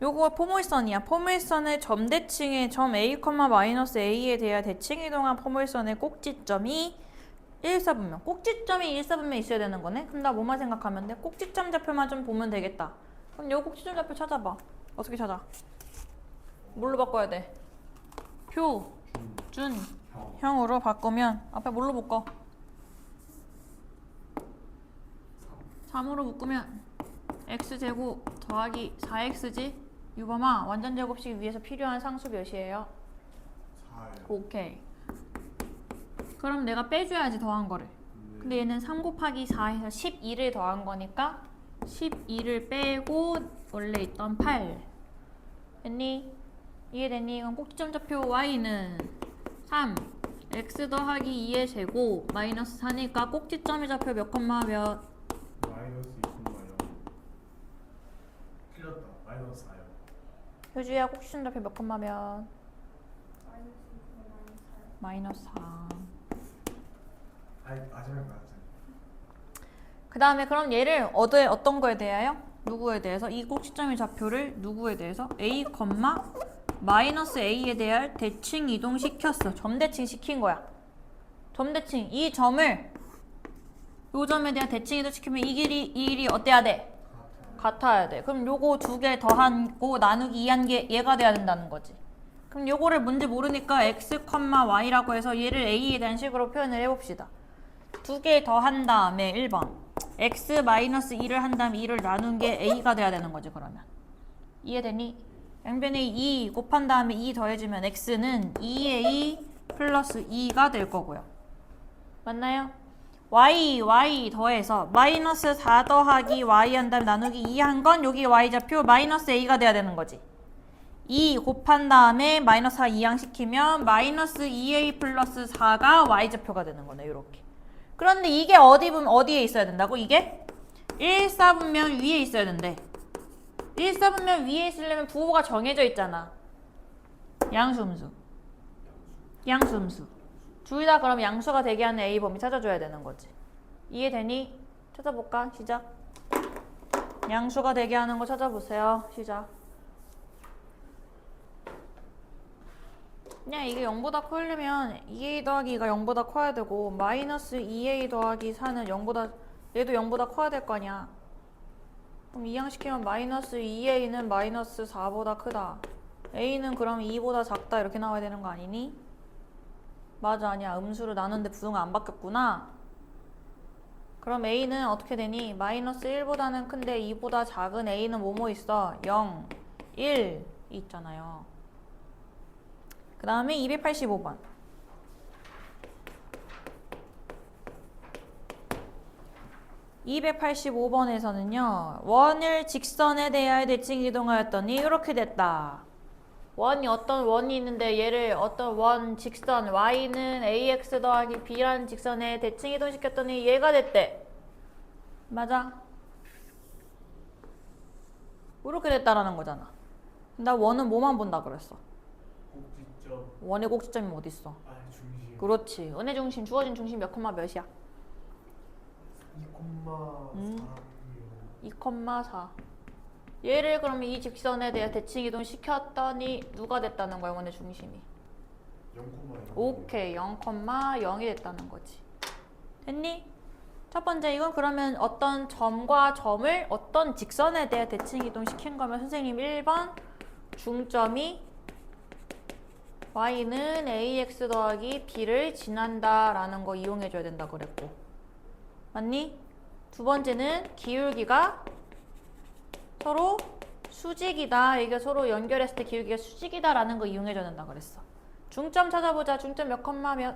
요거 포물선이야. 포물선의 점대칭의 점 A, 마이너스 A에 대한 대칭 이동한 포물선의 꼭지점이 1사분면. 꼭지점이 1사분면 있어야 되는 거네? 그럼 나 뭐만 생각하면 돼? 꼭지점 좌표만 좀 보면 되겠다. 그럼 요 꼭지점 좌표 찾아봐. 어떻게 찾아? 뭘로 바꿔야 돼? 표, 준, 형으로 바꾸면 앞에 뭘로 묶어? 3으로 묶으면 x제곱 더하기 4x지? 유범아 완전 제곱식 위해서 필요한 상수 몇이에요? 4예요. 오케이. 그럼 내가 빼줘야지 더한 거를. 근데 얘는 3 곱하기 4해서 12를 더한 거니까 12를 빼고 원래 있던 8. 됐니? 이해됐니? 그럼 꼭지점 좌표 y는 3 x 더하기 2의 제곱 마이너스 4니까 꼭지점의 좌표 몇 콤마 몇? 마이너스 2,0. 틀렸다. 마이너스 4요. 효주야 꼭지점 좌표 몇 콤마 몇? 마이너스 2,4. 마이너스 4. 마지막 맞아. 그 다음에 그럼 얘를 어떤 거에 대하여? 누구에 대해서? 이 꼭지점의 좌표를 누구에 대해서? A, 마이너스 A에 대한 대칭 이동시켰어. 점대칭 시킨 거야. 점대칭. 이 점을 요 점에 대한 대칭 이동시키면 이 길이 어때야 돼? 같아야 돼. 그럼 요거 두 개 더하고 나누기 2한 게 얘가 돼야 된다는 거지. 그럼 요거를 뭔지 모르니까 x, y라고 해서 얘를 a에 대한 식으로 표현을 해봅시다. 두 개 더한 다음에 1번 x 마이너스 2를 한 다음에 2를 나눈 게 a가 돼야 되는 거지 그러면. 이해되니? 양변에 2 곱한 다음에 2 더해주면 x는 2a 플러스 2가 될 거고요. 맞나요? y 더해서 마이너스 4 더하기 y 한 다음에 나누기 2 한 건 여기 y좌표 마이너스 a가 돼야 되는 거지. 2 곱한 다음에 마이너스 4 이항 시키면 마이너스 2a 플러스 4가 y좌표가 되는 거네. 이렇게. 그런데 이게 어디에 있어야 된다고? 이게 1사분면 위에 있어야 된대. 1사분면 위에 있으려면 부호가 정해져 있잖아. 양수음수. 둘 다 그럼 양수가 되게 하는 A 범위 찾아줘야 되는 거지. 이해되니? 찾아볼까? 시작. 양수가 되게 하는 거 찾아보세요. 시작. 그냥 이게 0보다 커려면 2a 더하기 2가 0보다 커야 되고 마이너스 2a 더하기 4는 0보다 얘도 0보다 커야 될 거 아니야. 그럼 이항시키면 마이너스 2a는 마이너스 4보다 크다. a는 그럼 2보다 작다 이렇게 나와야 되는 거 아니니? 맞아 아니야. 음수로 나누는데 부등가 안 바뀌었구나. 그럼 a는 어떻게 되니? 마이너스 1보다는 큰데 2보다 작은 a는 뭐뭐 있어? 0, 1 있잖아요. 그 다음에 285번. 285번에서는요. 원을 직선에 대하여 대칭 이동하였더니 이렇게 됐다. 어떤 원이 있는데 얘를 어떤 원 직선 y는 ax 더하기 b라는 직선에 대칭 이동시켰더니 얘가 됐대. 맞아? 이렇게 됐다라는 거잖아. 나 원은 뭐만 본다 그랬어? 꼭지점. 원의 꼭지점이 어디 있어? 중심. 그렇지. 은의 중심, 주어진 중심 몇 콤마 몇이야? 2,4. 얘를 그러면 이 직선에 대해 대칭 이동 시켰더니 누가 됐다는 거야, 원의 중심이? 0,0. 오케이, 0,0이 됐다는 거지. 됐니? 첫 번째 이건 그러면 어떤 점과 점을 어떤 직선에 대해 대칭 이동 시킨 거면 선생님 1번 중점이 y는 ax 더하기 b를 지난다 라는 거 이용해줘야 된다 그랬고 맞니? 두 번째는 기울기가 서로 수직이다. 이게 서로 연결했을 때 기울기가 수직이다 라는 거 이용해줘야 된다 그랬어. 중점 찾아보자. 중점 몇 콤마 몇?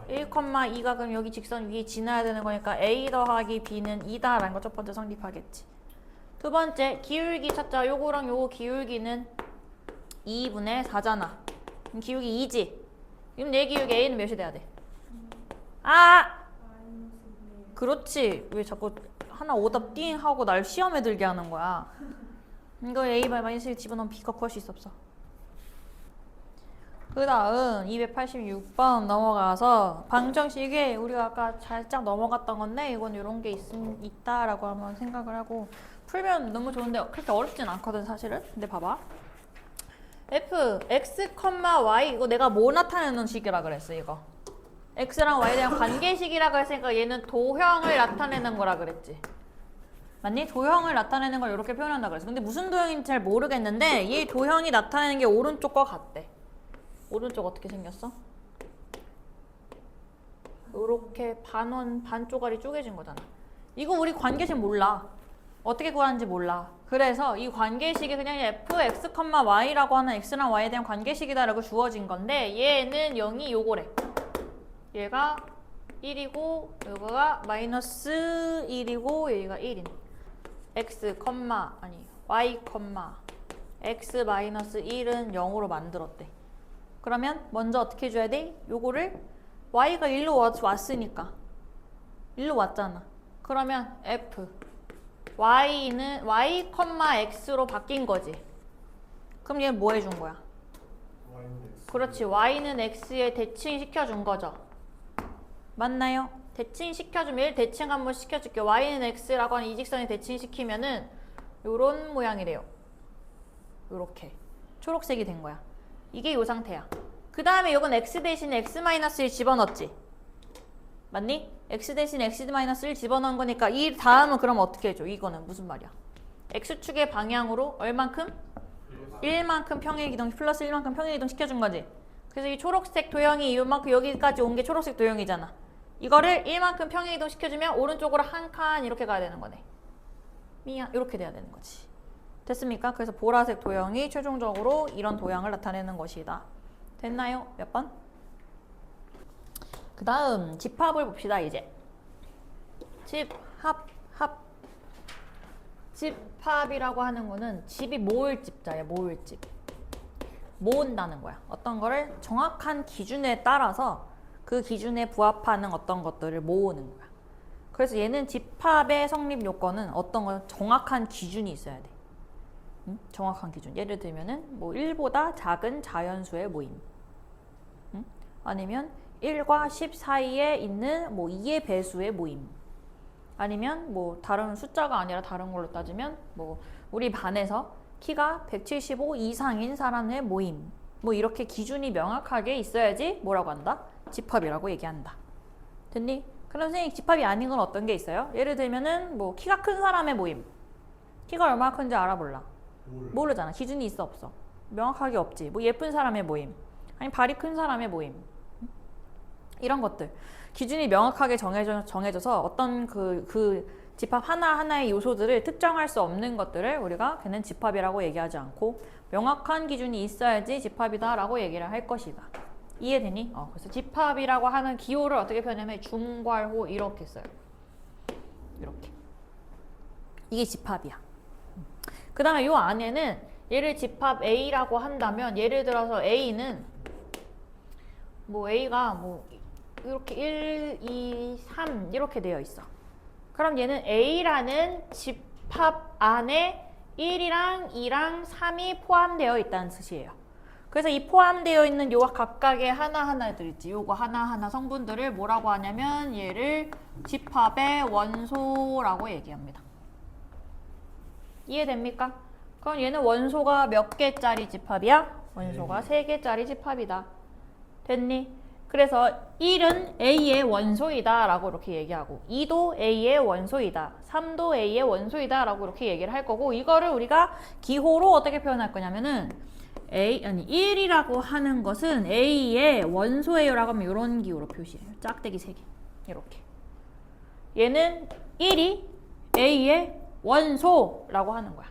1,2가 그럼 여기 직선 위에 지나야 되는 거니까 a 더하기 b는 2다 라는 거 첫 번째 성립하겠지. 두 번째 기울기 찾자. 요거랑 요거 기울기는 2분의 4잖아. 그럼 기울기 2지. 그럼 내 기울기 A는 몇이 돼야 돼? 아! 마이너스 2. 그렇지. 왜 자꾸 하나 오답 띵 하고 날 시험에 들게 하는 거야. 이거 A 마이너스 1 집어넣으면 B가 구할 수 있어 없어? 그 다음 286번 넘어가서 방정식에 우리가 아까 살짝 넘어갔던 건데 이건 이런 게 있다라고 한번 생각을 하고 풀면 너무 좋은데 그렇게 어렵진 않거든 사실은. 근데 봐봐. f x, y 이거 내가 뭐 나타내는 식이라 그랬어 이거. x랑 y에 대한 관계식이라 그랬으니까 얘는 도형을 나타내는 거라 그랬지. 맞니? 도형을 나타내는 걸 이렇게 표현한다 그랬어. 근데 무슨 도형인지 잘 모르겠는데 이 도형이 나타내는 게 오른쪽과 같대. 오른쪽 어떻게 생겼어? 이렇게 반 쪼가리 쪼개진 거잖아. 이거 우리 관계식 몰라. 어떻게 구하는지 몰라. 그래서 이 관계식이 그냥 f, x, y라고 하는 x랑 y에 대한 관계식이다라고 주어진 건데 얘는 0이 요거래. 얘가 1이고 이거가 마이너스 1이고 얘가 1인 x, y, x 마이너스 1은 0으로 만들었대. 그러면 먼저 어떻게 해줘야 돼? 요거를 y가 1로 왔으니까 1로 왔잖아. 그러면 f y는 y, x로 바뀐 거지. 그럼 얘는 뭐 해준 거야? Y는 X. 그렇지. y는 x에 대칭시켜준 거죠. 맞나요? 대칭시켜주면 얘를 대칭 한번 시켜줄게. y는 x라고 하는 이 직선에 대칭시키면은 요런 모양이 돼요. 요렇게 초록색이 된 거야. 이게 요 상태야. 그 다음에 요건 x 대신에 x-1 집어넣었지. 맞니? x 대신에 x-1 집어넣은 거니까 이 다음은 그럼 어떻게 해줘? 이거는 무슨 말이야? x축의 방향으로 얼만큼? 1만큼 평행이동 플러스 1만큼 평행이동 시켜준 거지. 그래서 이 초록색 도형이 요만큼 여기까지 온 게 초록색 도형이잖아. 이거를 1만큼 평행이동 시켜주면 오른쪽으로 한 칸 이렇게 가야 되는 거네. 이렇게 돼야 되는 거지. 됐습니까? 그래서 보라색 도형이 최종적으로 이런 도형을 나타내는 것이다. 됐나요? 몇 번? 그 다음 집합을 봅시다. 이제 집합이라고 하는 거는 집이 모을 집자야. 모을 집. 모은다는 거야. 어떤 거를 정확한 기준에 따라서 그 기준에 부합하는 어떤 것들을 모으는 거야. 그래서 얘는 집합의 성립 요건은 어떤 건 정확한 기준이 있어야 돼. 응? 정확한 기준. 예를 들면은 뭐 1보다 작은 자연수의 모임. 응? 아니면 1과 10 사이에 있는 뭐 2의 배수의 모임. 아니면 뭐 다른 숫자가 아니라 다른 걸로 따지면 뭐 우리 반에서 키가 175 이상인 사람의 모임. 뭐 이렇게 기준이 명확하게 있어야지 뭐라고 한다? 집합이라고 얘기한다. 됐니? 그럼 선생님 집합이 아닌 건 어떤 게 있어요? 예를 들면은 뭐 키가 큰 사람의 모임. 키가 얼마나 큰지 알아 몰라? 모르잖아. 기준이 있어 없어? 명확하게 없지. 뭐 예쁜 사람의 모임. 아니 발이 큰 사람의 모임. 이런 것들. 기준이 명확하게 정해져서 어떤 그 집합 하나하나의 요소들을 특정할 수 없는 것들을 우리가 걔는 집합이라고 얘기하지 않고 명확한 기준이 있어야지 집합이다라고 얘기를 할 것이다. 이해되니? 그래서 집합이라고 하는 기호를 어떻게 표현하면 중괄호 이렇게 써요. 이렇게. 이게 집합이야. 그 다음에 요 안에는 얘를 집합 A라고 한다면 예를 들어서 A는 뭐 A가 뭐 이렇게 1, 2, 3 이렇게 되어 있어. 그럼 얘는 A라는 집합 안에 1이랑 2랑 3이 포함되어 있다는 뜻이에요. 그래서 이 포함되어 있는 요 각각의 하나하나들 있지. 요거 하나하나 성분들을 뭐라고 하냐면 얘를 집합의 원소라고 얘기합니다. 이해됩니까? 그럼 얘는 원소가 몇 개짜리 집합이야? 원소가 3개짜리 집합이다. 됐니? 그래서 1은 A의 원소이다 라고 이렇게 얘기하고 2도 A의 원소이다. 3도 A의 원소이다 라고 이렇게 얘기를 할 거고 이거를 우리가 기호로 어떻게 표현할 거냐면은 1이라고 하는 것은 A의 원소예요 라고 하면 이런 기호로 표시해요. 짝대기 3개. 이렇게. 얘는 1이 A의 원소라고 하는 거야.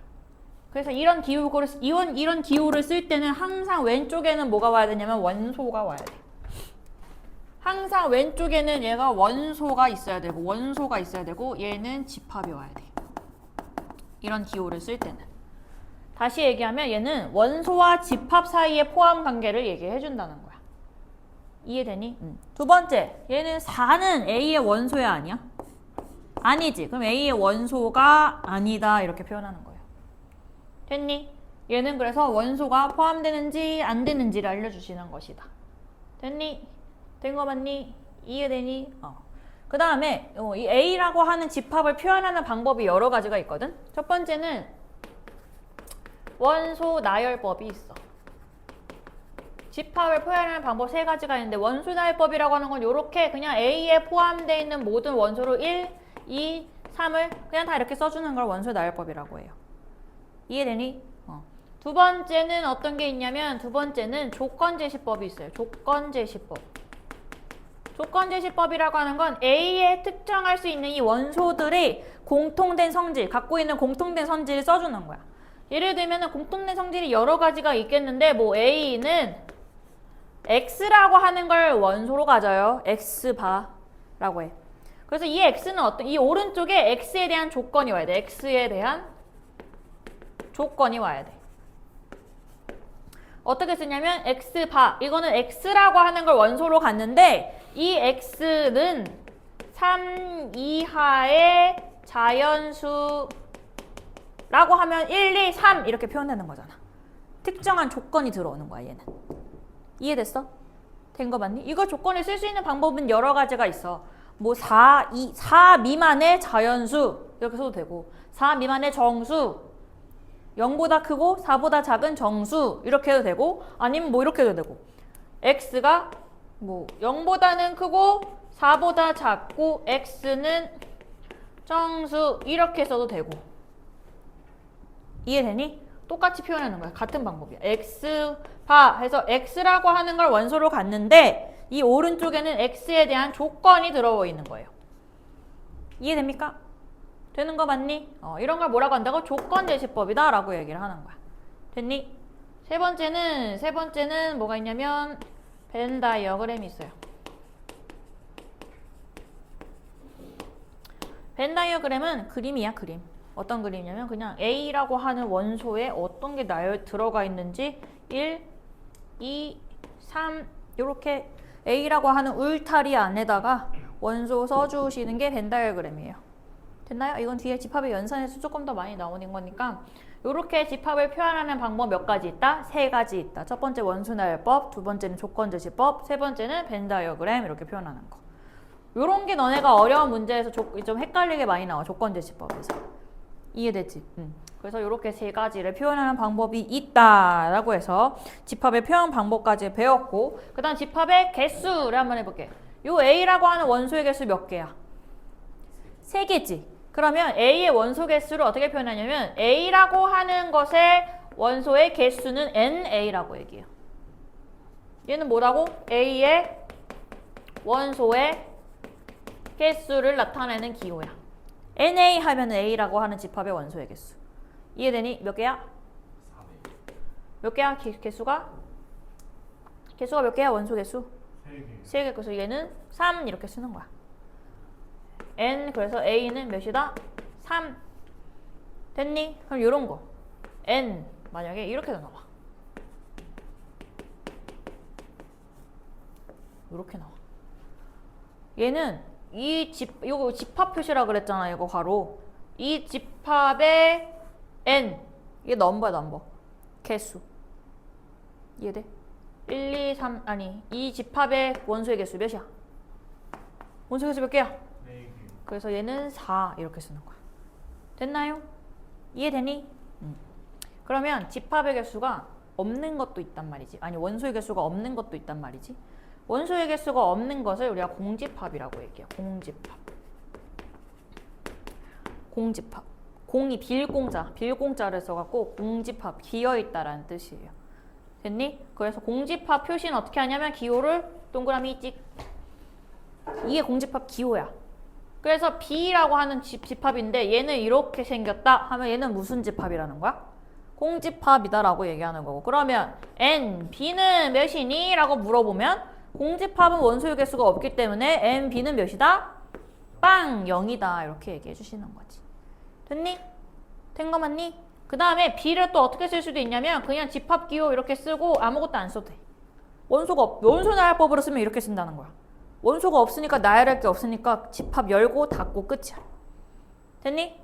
그래서 이런 기호를 쓸 때는 항상 왼쪽에는 뭐가 와야 되냐면 원소가 와야 돼. 항상 왼쪽에는 얘가 원소가 있어야 되고 얘는 집합이 와야 돼. 이런 기호를 쓸 때는. 다시 얘기하면 얘는 원소와 집합 사이의 포함 관계를 얘기해 준다는 거야. 이해되니? 두 번째, 얘는 4는 A의 원소야 아니야? 아니지. 그럼 A의 원소가 아니다 이렇게 표현하는 거예요. 됐니? 얘는 그래서 원소가 포함되는지 안 되는지를 알려주시는 것이다. 됐니? 된 거 맞니? 이해되니? 그 다음에 이 A라고 하는 집합을 표현하는 방법이 여러 가지가 있거든. 첫 번째는 원소 나열법이 있어. 집합을 표현하는 방법 3가지가 있는데 원소 나열법이라고 하는 건 이렇게 그냥 A에 포함되어 있는 모든 원소를 1, 2, 3을 그냥 다 이렇게 써주는 걸 원소 나열법이라고 해요. 이해되니? 두 번째는 어떤 게 있냐면 두 번째는 조건제시법이 있어요. 조건제시법. 조건제시법이라고 하는 건 A에 특정할 수 있는 이 원소들의 공통된 성질, 갖고 있는 공통된 성질을 써주는 거야. 예를 들면 공통된 성질이 여러 가지가 있겠는데 뭐 A는 X라고 하는 걸 원소로 가져요. X바라고 해. 그래서 이 X는 이 오른쪽에 X에 대한 조건이 와야 돼. X에 대한 조건이 와야 돼. 어떻게 쓰냐면 X바, 이거는 X라고 하는 걸 원소로 갔는데 이 X는 3 이하의 자연수라고 하면 1, 2, 3 이렇게 표현되는 거잖아. 특정한 조건이 들어오는 거야 얘는. 이해됐어? 된 거 맞니? 이거 조건을 쓸 수 있는 방법은 여러 가지가 있어. 뭐 4 미만의 자연수 이렇게 써도 되고 4 미만의 정수 0보다 크고 4보다 작은 정수 이렇게 해도 되고 아니면 뭐 이렇게 해도 되고 x가 뭐 0보다는 크고 4보다 작고 x는 정수 이렇게 써도 되고 이해되니? 똑같이 표현하는 거야. 같은 방법이야. x바 해서 x라고 하는 걸 원소로 갔는데 이 오른쪽에는 x에 대한 조건이 들어와 있는 거예요. 이해됩니까? 되는 거 맞니? 이런 걸 뭐라고 한다고? 조건제시법이다 라고 얘기를 하는 거야. 됐니? 세 번째는 뭐가 있냐면 벤 다이어그램이 있어요. 벤 다이어그램은 그림이야, 그림. 어떤 그림이냐면 그냥 A라고 하는 원소에 어떤 게 들어가 있는지 1, 2, 3 이렇게 A라고 하는 울타리 안에다가 원소 써주시는 게 벤 다이어그램이에요. 됐나요? 이건 뒤에 집합의 연산에서 조금 더 많이 나오는 거니까 이렇게 집합을 표현하는 방법 몇 가지 있다? 3가지 있다. 첫 번째 원소나열법, 두 번째는 조건제시법, 세 번째는 벤 다이어그램 이렇게 표현하는 거. 요런 게 너네가 어려운 문제에서 좀 헷갈리게 많이 나와. 조건제시법에서. 이해되지? 그래서 이렇게 3가지를 표현하는 방법이 있다라고 해서 집합의 표현 방법까지 배웠고 그 다음 집합의 개수를 한번 해볼게. 요 A라고 하는 원소의 개수 몇 개야? 3개지. 그러면 A의 원소 개수를 어떻게 표현하냐면 A라고 하는 것의 원소의 개수는 NA라고 얘기해요. 얘는 뭐라고? A의 원소의 개수를 나타내는 기호야. NA 하면 A라고 하는 집합의 원소의 개수. 이해되니? 몇 개야? 4네. 몇 개야? 개수가? 개수가 몇 개야? 원소 개수? 3개. 3개. 그래서 얘는 3 이렇게 쓰는 거야. N 그래서 A는 몇이다? 3. 됐니? 그럼 요런 거 N 만약에 이렇게 나와. 이렇게 나와. 얘는 요거 집합 표시라 그랬잖아. 이거 괄호. 이 집합의 N 이게 넘버야, 넘버. 개수. 이해돼? 1, 2, 3 아니 이 집합의 원소의 개수 몇이야? 원소 개수 몇 개야? 4개. 그래서 얘는 4 이렇게 쓰는 거야. 됐나요? 이해되니? 그러면 집합의 개수가 없는 것도 있단 말이지. 아니 원소의 개수가 없는 것도 있단 말이지. 원소의 개수가 없는 것을 우리가 공집합이라고 얘기해요. 공집합. 공집합. 공이 빌공자를 써갖고 공집합, 기어있다라는 뜻이에요. 됐니? 그래서 공집합 표시는 어떻게 하냐면 기호를 동그라미 찍. 이게 공집합 기호야. 그래서 B라고 하는 집합인데 얘는 이렇게 생겼다 하면 얘는 무슨 집합이라는 거야? 공집합이다 라고 얘기하는 거고. 그러면 N, B는 몇이니? 라고 물어보면 공집합은 원소의 개수가 없기 때문에 N, B는 몇이다? 빵! 0이다 이렇게 얘기해 주시는 거지. 됐니? 된 거 맞니? 그 다음에 B를 또 어떻게 쓸 수도 있냐면 그냥 집합기호 이렇게 쓰고 아무것도 안 써도 돼. 원소 나열법으로 쓰면 이렇게 쓴다는 거야. 원소가 없으니까 나열할 게 없으니까 집합 열고 닫고 끝이야. 됐니?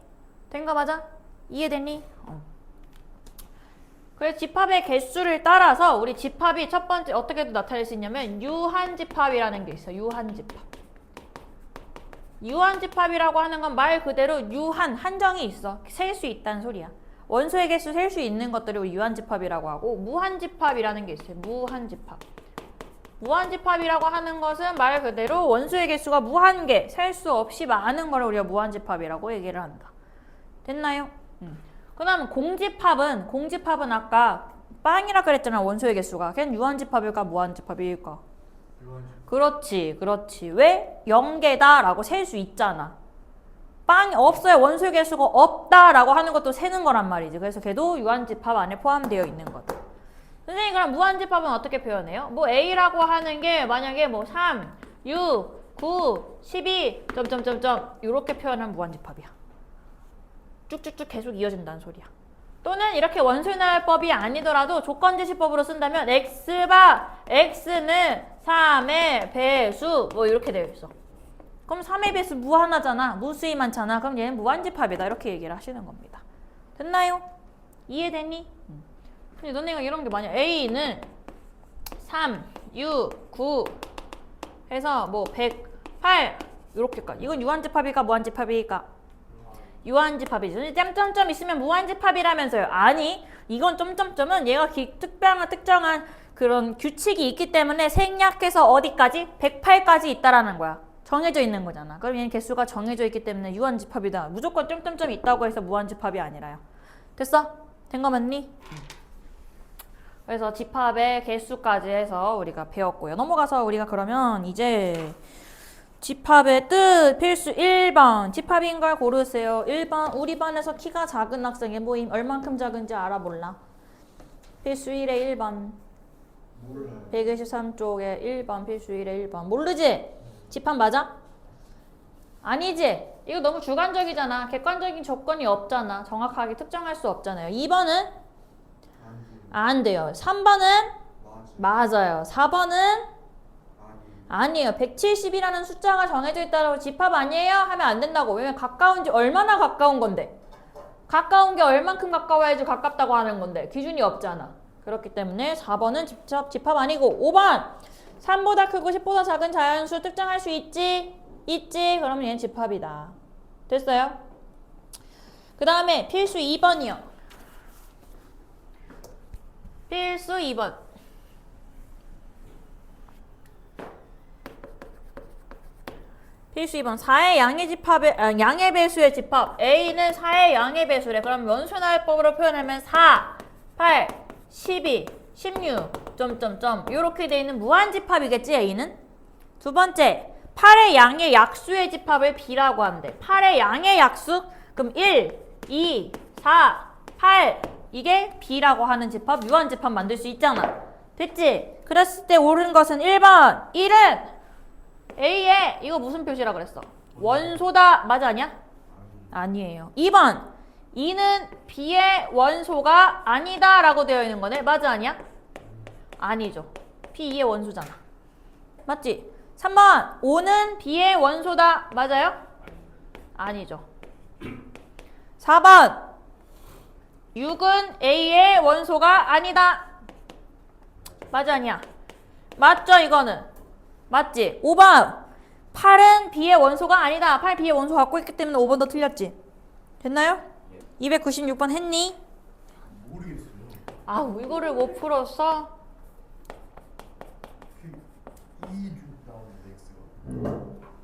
된 거 맞아? 이해됐니? 그래서 집합의 개수를 따라서 우리 집합이 첫 번째 어떻게 나타낼 수 있냐면 유한집합이라는 게 있어. 유한집합. 유한집합이라고 하는 건 말 그대로 한정이 있어. 셀 수 있다는 소리야. 원소의 개수 셀 수 있는 것들을 우리 유한집합이라고 하고 무한집합이라는 게 있어요. 무한집합. 무한집합이라고 하는 것은 말 그대로 원소의 개수가 무한개, 셀 수 없이 많은 걸 우리가 무한집합이라고 얘기를 한다. 됐나요? 그 다음 공집합은 아까 빵이라 그랬잖아. 원소의 개수가. 걔는 유한집합일까 무한집합일까? 그렇지. 왜? 0개다 라고 셀 수 있잖아. 빵이 없어요. 원소의 개수가 없다 라고 하는 것도 세는 거란 말이지. 그래서 걔도 유한집합 안에 포함되어 있는 거다. 선생님 그럼 무한집합은 어떻게 표현해요? 뭐 A라고 하는 게 만약에 뭐 3, 6, 9, 12 점점점점 이렇게 표현하면 무한집합이야. 쭉쭉쭉 계속 이어진다는 소리야. 또는 이렇게 원소나열법이 아니더라도 조건제시법으로 쓴다면 X는 3의 배수 뭐 이렇게 되어 있어. 그럼 3의 배수 무한하잖아. 무수히 많잖아. 그럼 얘는 무한집합이다. 이렇게 얘기를 하시는 겁니다. 됐나요? 이해됐니? 근데 너네가 이런 게 많냐. A는 3, 6, 9 해서 뭐 108 이렇게까지. 이건 유한집합일까 무한집합일까? 유한집합이죠. 점점점 있으면 무한집합이라면서요. 아니, 이건 점점점은 얘가 특정한 그런 규칙이 있기 때문에 생략해서 어디까지? 108까지 있다라는 거야. 정해져 있는 거잖아. 그럼 얘는 개수가 정해져 있기 때문에 유한집합이다. 무조건 점점점이 있다고 해서 무한집합이 아니라요. 됐어? 된 거 맞니? 그래서 집합의 개수까지 해서 우리가 배웠고요. 넘어가서 우리가 그러면 이제 집합의 뜻 필수 1번 집합인 걸 고르세요. 1번 우리 반에서 키가 작은 학생의 모임 얼만큼 작은지 알아 몰라? 필수 1의 1번 몰라요. 123쪽에 1번 필수 1의 1번 모르지? 집합 맞아? 아니지? 이거 너무 주관적이잖아. 객관적인 조건이 없잖아. 정확하게 특정할 수 없잖아요. 2번은? 안 돼요. 3번은? 맞아요. 4번은? 아니에요. 170이라는 숫자가 정해져 있다고 집합 아니에요? 하면 안 된다고. 왜냐면 가까운지 얼마나 가까운 건데. 가까운 게 얼만큼 가까워야지 가깝다고 하는 건데. 기준이 없잖아. 그렇기 때문에 4번은 집합 아니고 5번 3보다 크고 10보다 작은 자연수 특정할 수 있지? 있지? 그러면 얘는 집합이다. 됐어요? 그 다음에 필수 2번이요. 필수 2번. 필수 2번 4의 양의 배수의 집합 A는 4의 양의 배수래. 그럼 원소나열법으로 표현하면 4, 8, 12, 16 점점점 이렇게 돼 있는 무한집합이겠지 A는? 두 번째 8의 양의 약수의 집합을 B라고 하는데 8의 양의 약수? 그럼 1, 2, 4, 8 이게 B라고 하는 집합 유한집합 만들 수 있잖아. 됐지? 그랬을 때 옳은 것은 1번 1은 A에 이거 무슨 표시라 그랬어? 원소다 맞아 아니야? 아니에요. 2번 2는 B의 원소가 아니다 라고 되어 있는 거네. 맞아 아니야? 아니죠. B 2의 원소잖아. 맞지? 3번 5는 B의 원소다. 맞아요? 아니죠. 4번 6은 A의 원소가 아니다. 맞아 아니야? 맞죠 이거는? 맞지? 5번 8은 B의 원소가 아니다. 8 B의 원소 갖고 있기 때문에 5번도 틀렸지. 됐나요? 296번 했니? 모르겠어요. 아 이거를 못 풀었어? 26 나오는데 X가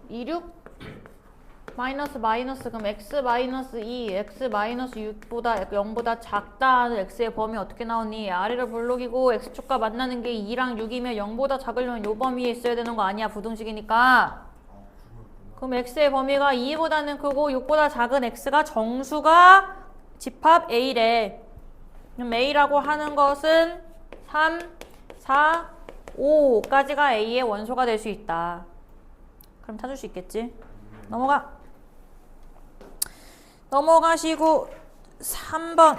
26? 마이너스 그럼 x 마이너스 2 x 마이너스 6보다 0보다 작다 하는 x의 범위 어떻게 나오니? 아래로 볼록이고 x축과 만나는 게 2랑 6이면 0보다 작으려면 요 범위에 있어야 되는 거 아니야? 부등식이니까. 그럼 x의 범위가 2보다는 크고 6보다 작은 x가 정수가 집합 A래. 그럼 A라고 하는 것은 3, 4, 5까지가 A의 원소가 될 수 있다. 그럼 찾을 수 있겠지? 넘어가시고 3번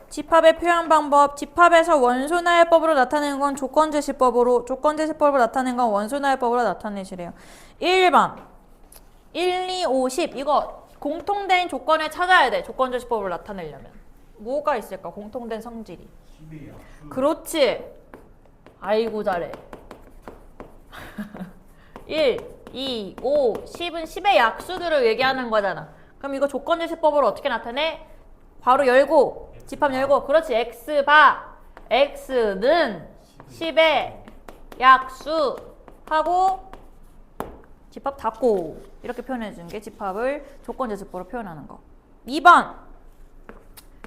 집합의 표현 방법. 집합에서 원소나열법으로 나타내는 건 조건제시법으로, 조건제시법으로 나타내는 건 원소나열법으로 나타내시래요. 1번 1, 2, 5, 10 이거 공통된 조건을 찾아야 돼. 조건제시법으로 나타내려면 뭐가 있을까? 공통된 성질이. 10의 약수. 그렇지. 아이고 잘해. 1, 2, 5, 10은 10의 약수들을 얘기하는 거잖아. 그럼 이거 조건제시법으로 어떻게 나타내? 바로 열고 집합 열고 그렇지. X바 X는 10의 약수 하고 집합 닫고 이렇게 표현해 주는 게 집합을 조건제시법으로 표현하는 거. 2번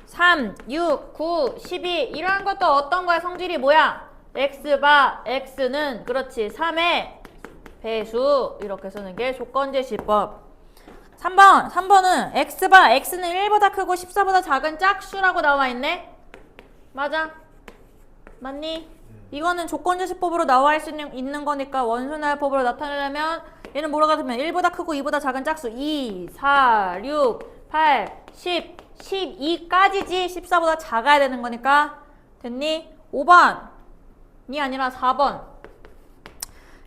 3, 6, 9, 12 이러한 것도 어떤 거야? 성질이 뭐야? X바 X는 그렇지 3의 배수 이렇게 쓰는 게 조건제시법. 3번은 X바 X는 1보다 크고 14보다 작은 짝수라고 나와 있네? 맞아? 맞니? 이거는 조건제시법으로 나와 있는 거니까 원소나열법으로 나타내려면 얘는 뭐라고 하면 1보다 크고 2보다 작은 짝수 2, 4, 6, 8, 10, 12까지지 14보다 작아야 되는 거니까 됐니? 5번이 아니라 4번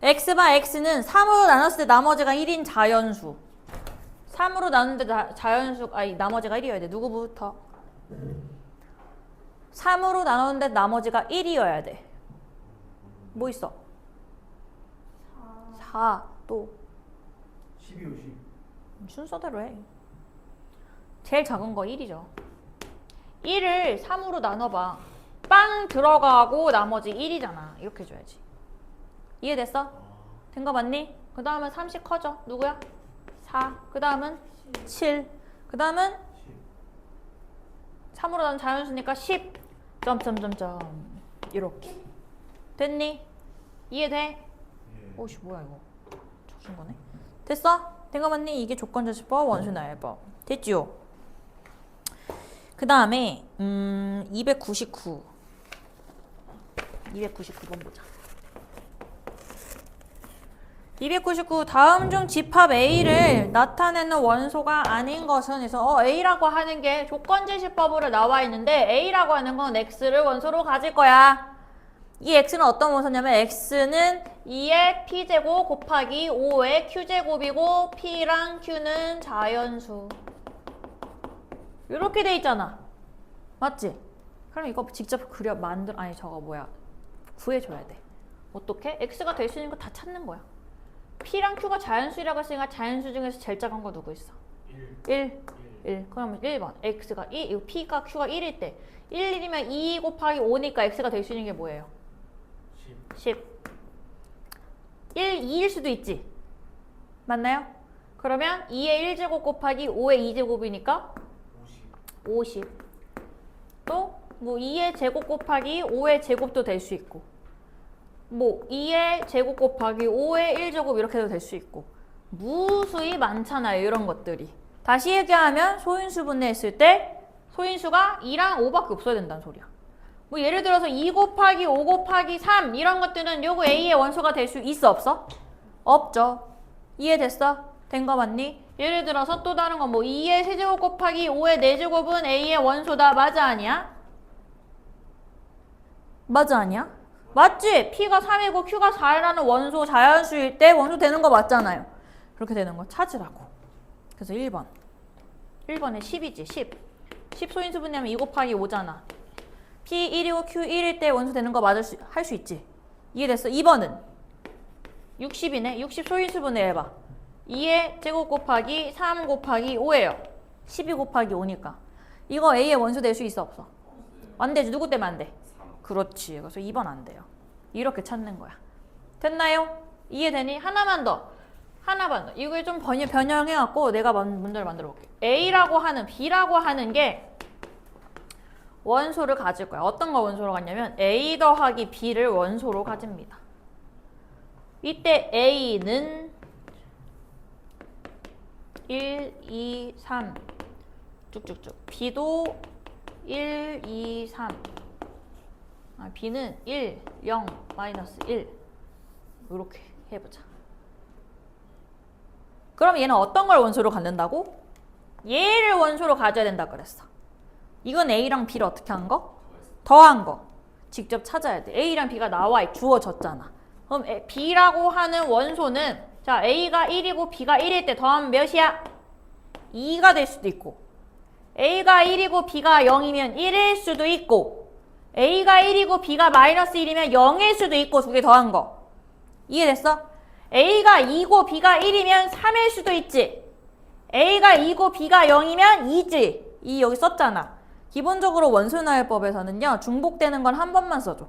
X바 X는 3으로 나눴을 때 나머지가 1인 자연수 3으로 나눴는데 자연수 아니 나머지가 1이어야 돼. 누구부터? 3으로 나눴는데 나머지가 1이어야 돼. 뭐 있어? 4 또 12, 50. 순서대로 해. 제일 작은 거 1이죠. 1을 3으로 나눠봐. 빵 들어가고 나머지 1이잖아. 이렇게 줘야지. 이해됐어? 된 거 맞니? 그 다음은 30 커져. 누구야? 4. 그 다음은 7. 그 다음은 3으로 나눈 자연수니까 10. 점점점점. 이렇게. 됐니? 이해돼? 예. 오씨 뭐야 이거. 적은 거네. 됐어? 된 거 맞니? 이게 조건제시법 원소나열법. 됐지요? 그 다음에 299. 299번 보자. 299 다음 중 집합 A를 나타내는 원소가 아닌 것은 그래서 A라고 하는 게 조건제시법으로 나와 있는데 A라고 하는 건 X를 원소로 가질 거야. 이 X는 어떤 원소냐면 X는 2의 P제곱 곱하기 5의 Q제곱이고 P랑 Q는 자연수. 이렇게 돼 있잖아. 맞지? 그럼 이거 직접 구해줘야 돼. 어떻게? X가 될 수 있는 거 다 찾는 거야. P랑 Q가 자연수라고 했으니까 자연수 중에서 제일 작은 거 누구 있어? 1. 그러면 1번. X가 2, P가 Q가 1일 때 1이면 2 곱하기 5니까 X가 될 수 있는 게 뭐예요? 10. 1, 2일 수도 있지. 맞나요? 그러면 2의 1제곱 곱하기 5의 2제곱이니까 50. 또 뭐 2의 제곱 곱하기 5의 제곱도 될 수 있고 뭐 2의 제곱 곱하기 5의 1제곱 이렇게도 될 수 있고 무수히 많잖아요. 이런 것들이. 다시 얘기하면 소인수 분해했을 때 소인수가 2랑 5밖에 없어야 된다는 소리야. 뭐 예를 들어서 2 곱하기 5 곱하기 3 이런 것들은 요거 A의 원소가 될 수 있어 없어? 없죠. 이해됐어? 된 거 맞니? 예를 들어서 또 다른 건 뭐 2의 세제곱 곱하기 5의 4제곱은 A의 원소다. 맞아 아니야? 맞아 아니야? 맞지? P가 3이고 Q가 4라는 원소 자연수일 때 원소 되는 거 맞잖아요. 그렇게 되는 거 찾으라고. 그래서 1번. 1번에 10이지. 10 소인수 분해하면 2 곱하기 5잖아. P 1이고 Q 1일 때 원소 되는 거 할 수 있지. 이해됐어? 2번은 60이네. 60 소인수 분해해봐. 2의 제곱 곱하기 3 곱하기 5예요. 12 곱하기 5니까. 이거 A의 원소 될 수 있어 없어? 안 되지. 누구 때문에 안 돼? 그렇지. 그래서 2번 안 돼요. 이렇게 찾는 거야. 됐나요? 이해되니? 하나만 더. 이걸 좀 변형해갖고 내가 문제를 만들어 볼게. A라고 하는, B라고 하는 게 원소를 가질 거야. 어떤 거 원소로 갖냐면 A 더하기 B를 원소로 가집니다. 이때 A는 1, 2, 3 쭉쭉쭉. B도 1, 2, 3 B는 1, 0, 마이너스 1 이렇게 해보자. 그럼 얘는 어떤 걸 원소로 갖는다고? 얘를 원소로 가져야 된다 그랬어. 이건 A랑 B를 어떻게 한 거? 더한 거. 직접 찾아야 돼. A랑 B가 나와 주어졌잖아. 그럼 B라고 하는 원소는 자 A가 1이고 B가 1일 때 더하면 몇이야? 2가 될 수도 있고 A가 1이고 B가 0이면 1일 수도 있고 A가 1이고 B가 마이너스 1이면 0일 수도 있고 두 개 더한 거. 이해됐어? A가 2고 B가 1이면 3일 수도 있지. A가 2고 B가 0이면 2지. 2 여기 썼잖아. 기본적으로 원소나열법에서는요. 중복되는 건 한 번만 써줘.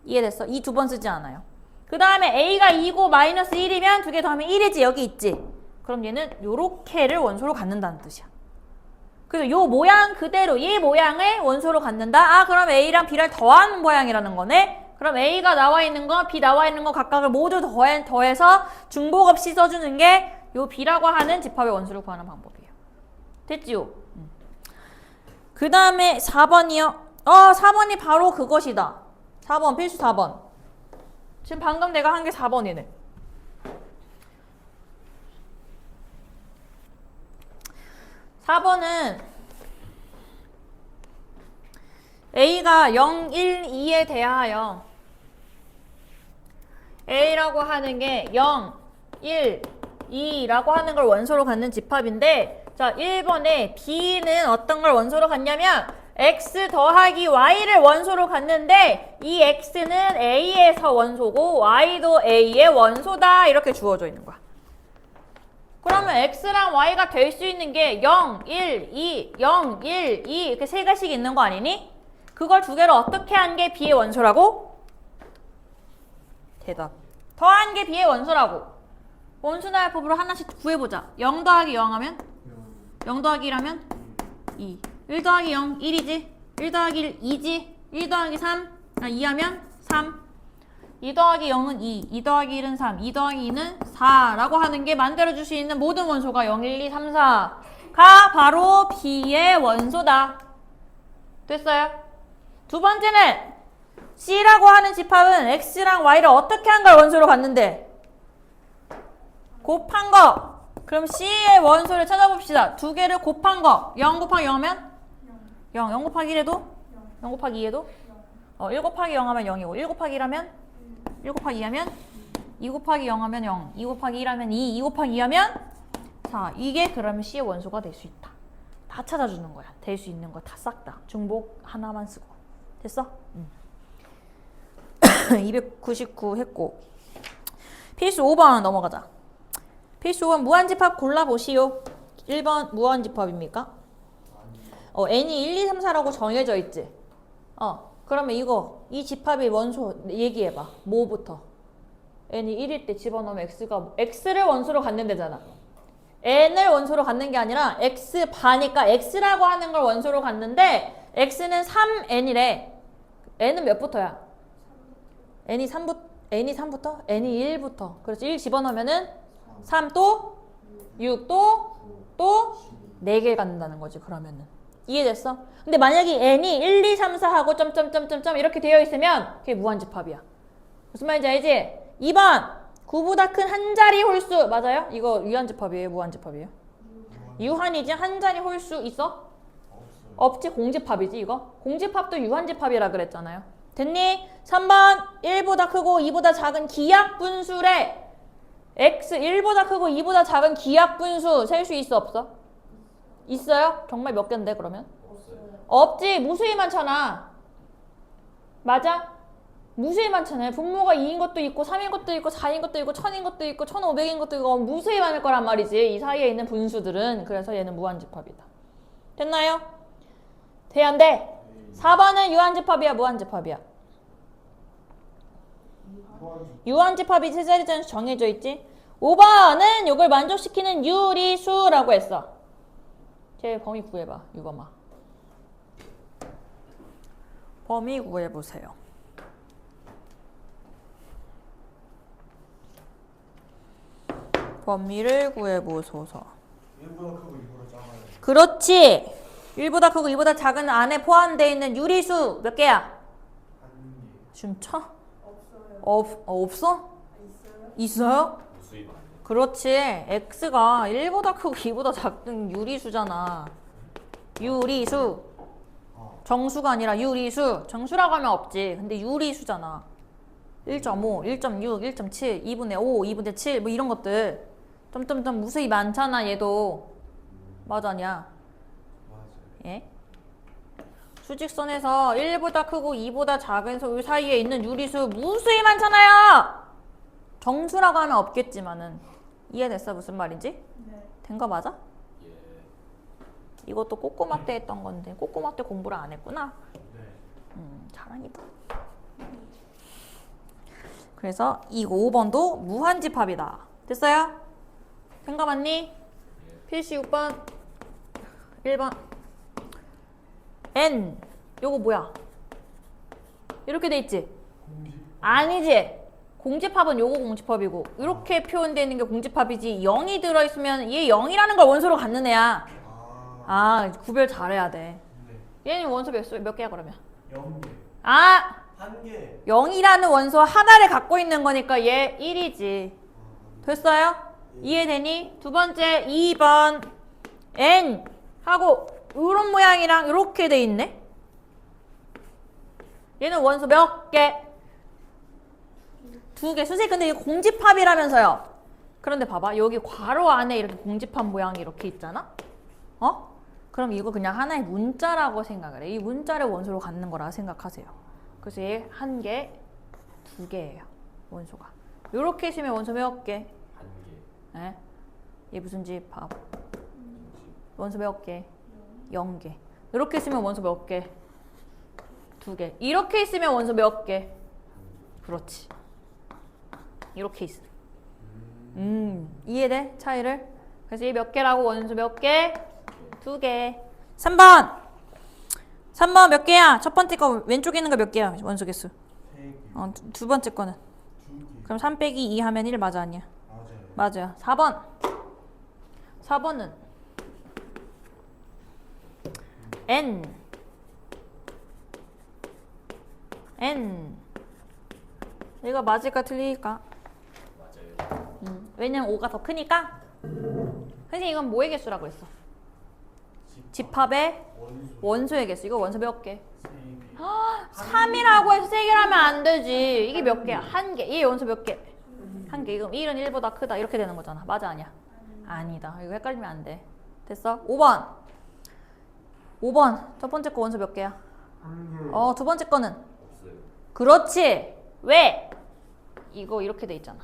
이해됐어? 2 두 번 쓰지 않아요. 그 다음에 A가 2고 마이너스 1이면 두 개 더하면 1이지. 여기 있지. 그럼 얘는 요렇게를 원소로 갖는다는 뜻이야. 그래서 요 모양 그대로 이 모양을 원소로 갖는다. 아 그럼 A랑 B를 더하는 모양이라는 거네. 그럼 A가 나와 있는 거 B 나와 있는 거 각각을 모두 더해서 중복 없이 써주는 게 요 B라고 하는 집합의 원소를 구하는 방법이에요. 됐지요? 그 다음에 4번이요. 4번이 바로 그것이다. 4번 필수 4번. 지금 방금 내가 한 게 4번이네. (4번은) A가 0, 1, 2에 대하여 A라고 하는 게 0, 1, 2라고 하는 걸 원소로 갖는 집합인데 자 1번에 B는 어떤 걸 원소로 갖냐면 X 더하기 Y를 원소로 갖는데 이 X는 A에서 원소고 Y도 A의 원소다 이렇게 주어져 있는 거야. 그러면 X랑 Y가 될 수 있는 게 0, 1, 2, 0, 1, 2 이렇게 세 개씩 있는 거 아니니? 그걸 두 개를 어떻게 한 게 B의 원소라고? 대답. 더한 게 B의 원소라고. 원소나열법으로 하나씩 구해보자. 0 더하기 0 하면? 0 더하기 1 하면? 2. 1 더하기 0, 1이지? 1 더하기 1, 2지? 1 더하기 3, 2 하면? 3. 2 더하기 0은 2, 2 더하기 1은 3, 2 더하기 2는 4라고 하는 게 만들어줄 수 있는 모든 원소가 0, 1, 2, 3, 4가 바로 B의 원소다. 됐어요? 두 번째는 C라고 하는 집합은 X랑 Y를 어떻게 한 걸 원소로 갖는데? 곱한 거. 그럼 C의 원소를 찾아봅시다. 두 개를 곱한 거. 0 곱하기 0 하면? 0. 0 곱하기 1에도? 0 곱하기 2에도? 1 곱하기 0 하면 0이고 1 곱하기 1 하면? 1 곱하기 2 하면? 2 곱하기 0 하면 0. 2 곱하기 1 하면 2. 2 곱하기 2 하면? 4. 이게 그러면 C의 원소가 될 수 있다. 다 찾아주는 거야. 될 수 있는 거 다 싹 다. 중복 하나만 쓰고. 됐어? 299 했고. 필수 5번 넘어가자. 필수 5번 무한집합 골라보시오. 1번 무한집합입니까? n이 1, 2, 3, 4라고 정해져 있지? 그러면 이 집합의 원소 얘기해봐. 뭐부터? n이 1일 때 집어넣으면 x를 원소로 갖는 데잖아. n을 원소로 갖는 게 아니라 x바니까 x라고 하는 걸 원소로 갖는데 x는 3n이래. n은 몇부터야? n이 3부터? n이 1부터. 그렇지. 1 집어넣으면은 3 또 6 또 4개 갖는다는 거지. 그러면은 이해됐어? 근데 만약에 n이 1, 2, 3, 4하고 점점점점점 이렇게 되어 있으면 그게 무한집합이야. 무슨 말인지 알지? 2번 9보다 큰 한 자리 홀수 맞아요? 이거 유한집합이에요? 무한집합이에요? 유한이지? 한 자리 홀수 있어? 없지. 공집합이지 이거? 공집합도 유한집합이라 그랬잖아요. 됐니? 3번 1보다 크고 2보다 작은 기하분수래. x 1보다 크고 2보다 작은 기하분수 셀 수 있어 없어? 있어요? 정말 몇 개인데 그러면? 없지. 무수히 많잖아. 맞아? 무수히 많잖아요. 분모가 2인 것도 있고 3인 것도 있고 4인 것도 있고 1000인 것도 있고 1500인 것도 있고 무수히 많을 거란 말이지. 이 사이에 있는 분수들은. 그래서 얘는 무한집합이다. 됐나요? 돼 안 돼? 4번은 유한집합이야 무한집합이야? 유한집합이 세 자리 전수 정해져 있지? 5번은 이걸 만족시키는 유리수라고 했어. 제 범위 구해봐. 유범아. 범위 구해보세요. 범위를 구해보소서. 1보다 크고 2보다 작아요. 그렇지. 1보다 크고 2보다 작은 안에 포함되어 있는 유리수 몇 개야? 진짜? 없어? 있어요? 그렇지. x가 1보다 크고 2보다 작은 유리수잖아. 유리수. 정수가 아니라 유리수. 정수라고 하면 없지. 근데 유리수잖아. 1.5, 1.6, 1.7, 2분의 5, 2분의 7 뭐 이런 것들. 점점점 무수히 많잖아 얘도. 맞아 아니야? 맞아요. 예? 수직선에서 1보다 크고 2보다 작은 소 사이에 있는 유리수 무수히 많잖아요. 정수라고 하면 없겠지만은 이해됐어 무슨 말인지? 네. 된 거 맞아? 예. 이것도 꼬꼬마 때 했던 건데 꼬꼬마 때 공부를 안 했구나. 네. 자랑이다. 그래서 이거 5번도 무한집합이다. 됐어요? 생각 맞니? 필시 6번 1번 N 요거 뭐야? 이렇게 돼 있지? 공식. 아니지? 공집합은 요거 공집합이고 이렇게 표현되어 있는 게 공집합이지 0이 들어있으면 얘 0이라는 걸 원소로 갖는 애야. 아 구별 잘해야 돼. 네. 얘는 원소 몇 개야 그러면? 0개. 아! 1개. 0이라는 원소 하나를 갖고 있는 거니까 얘 1이지. 됐어요? 이해되니? 두 번째 2번 N 하고 이런 모양이랑 이렇게 돼 있네. 얘는 원소 몇 개? 2개. 선생님 근데 이거 공집합이라면서요. 그런데 봐봐 여기 괄호 안에 이렇게 공집합 모양이 이렇게 있잖아. 어? 그럼 이거 그냥 하나의 문자라고 생각을 해. 이 문자를 원소로 갖는 거라 생각하세요. 그래서 얘 1개, 2개예요. 원소가. 요렇게 있으면 원소 몇 개? 1개. 네? 얘 무슨 집합? 원소 몇 개? 0개. 이렇게 있으면 원소 몇 개? 2개. 이렇게 있으면 원소 몇 개? 그렇지. 이렇게 있어. 이해돼? 차이를? 그래서 얘 몇 개라고 원소 몇 개? 2개. 3번! 3번 몇 개야? 첫 번째 거 왼쪽에 있는 거 몇 개야? 원소 개수. 3개. 두 번째 거는. 2개. 그럼 3 빼기 2 하면 1 맞아 아니야? 맞아요. 맞아요. 4번. 4번은 N 이거 맞을까 틀릴까? 맞아요. 왜냐면 5가 더 크니까. 선생님 이건 뭐의 개수라고 했어? 집합의 원소. 원소의 개수. 이거 원소 몇 개? 3개. 3이라고 해서 3개라면 안 되지. 이게 몇 개야? 1개. 얘 원소 몇 개? 1개. 그럼 1은 1보다 크다. 이렇게 되는 거잖아. 맞아 아니야? 아니다. 이거 헷갈리면 안 돼. 됐어? 5번. 5번. 첫 번째 거 원소 몇 개야? 1개. 두 번째 거는? 없어요. 그렇지. 왜? 이거 이렇게 돼 있잖아.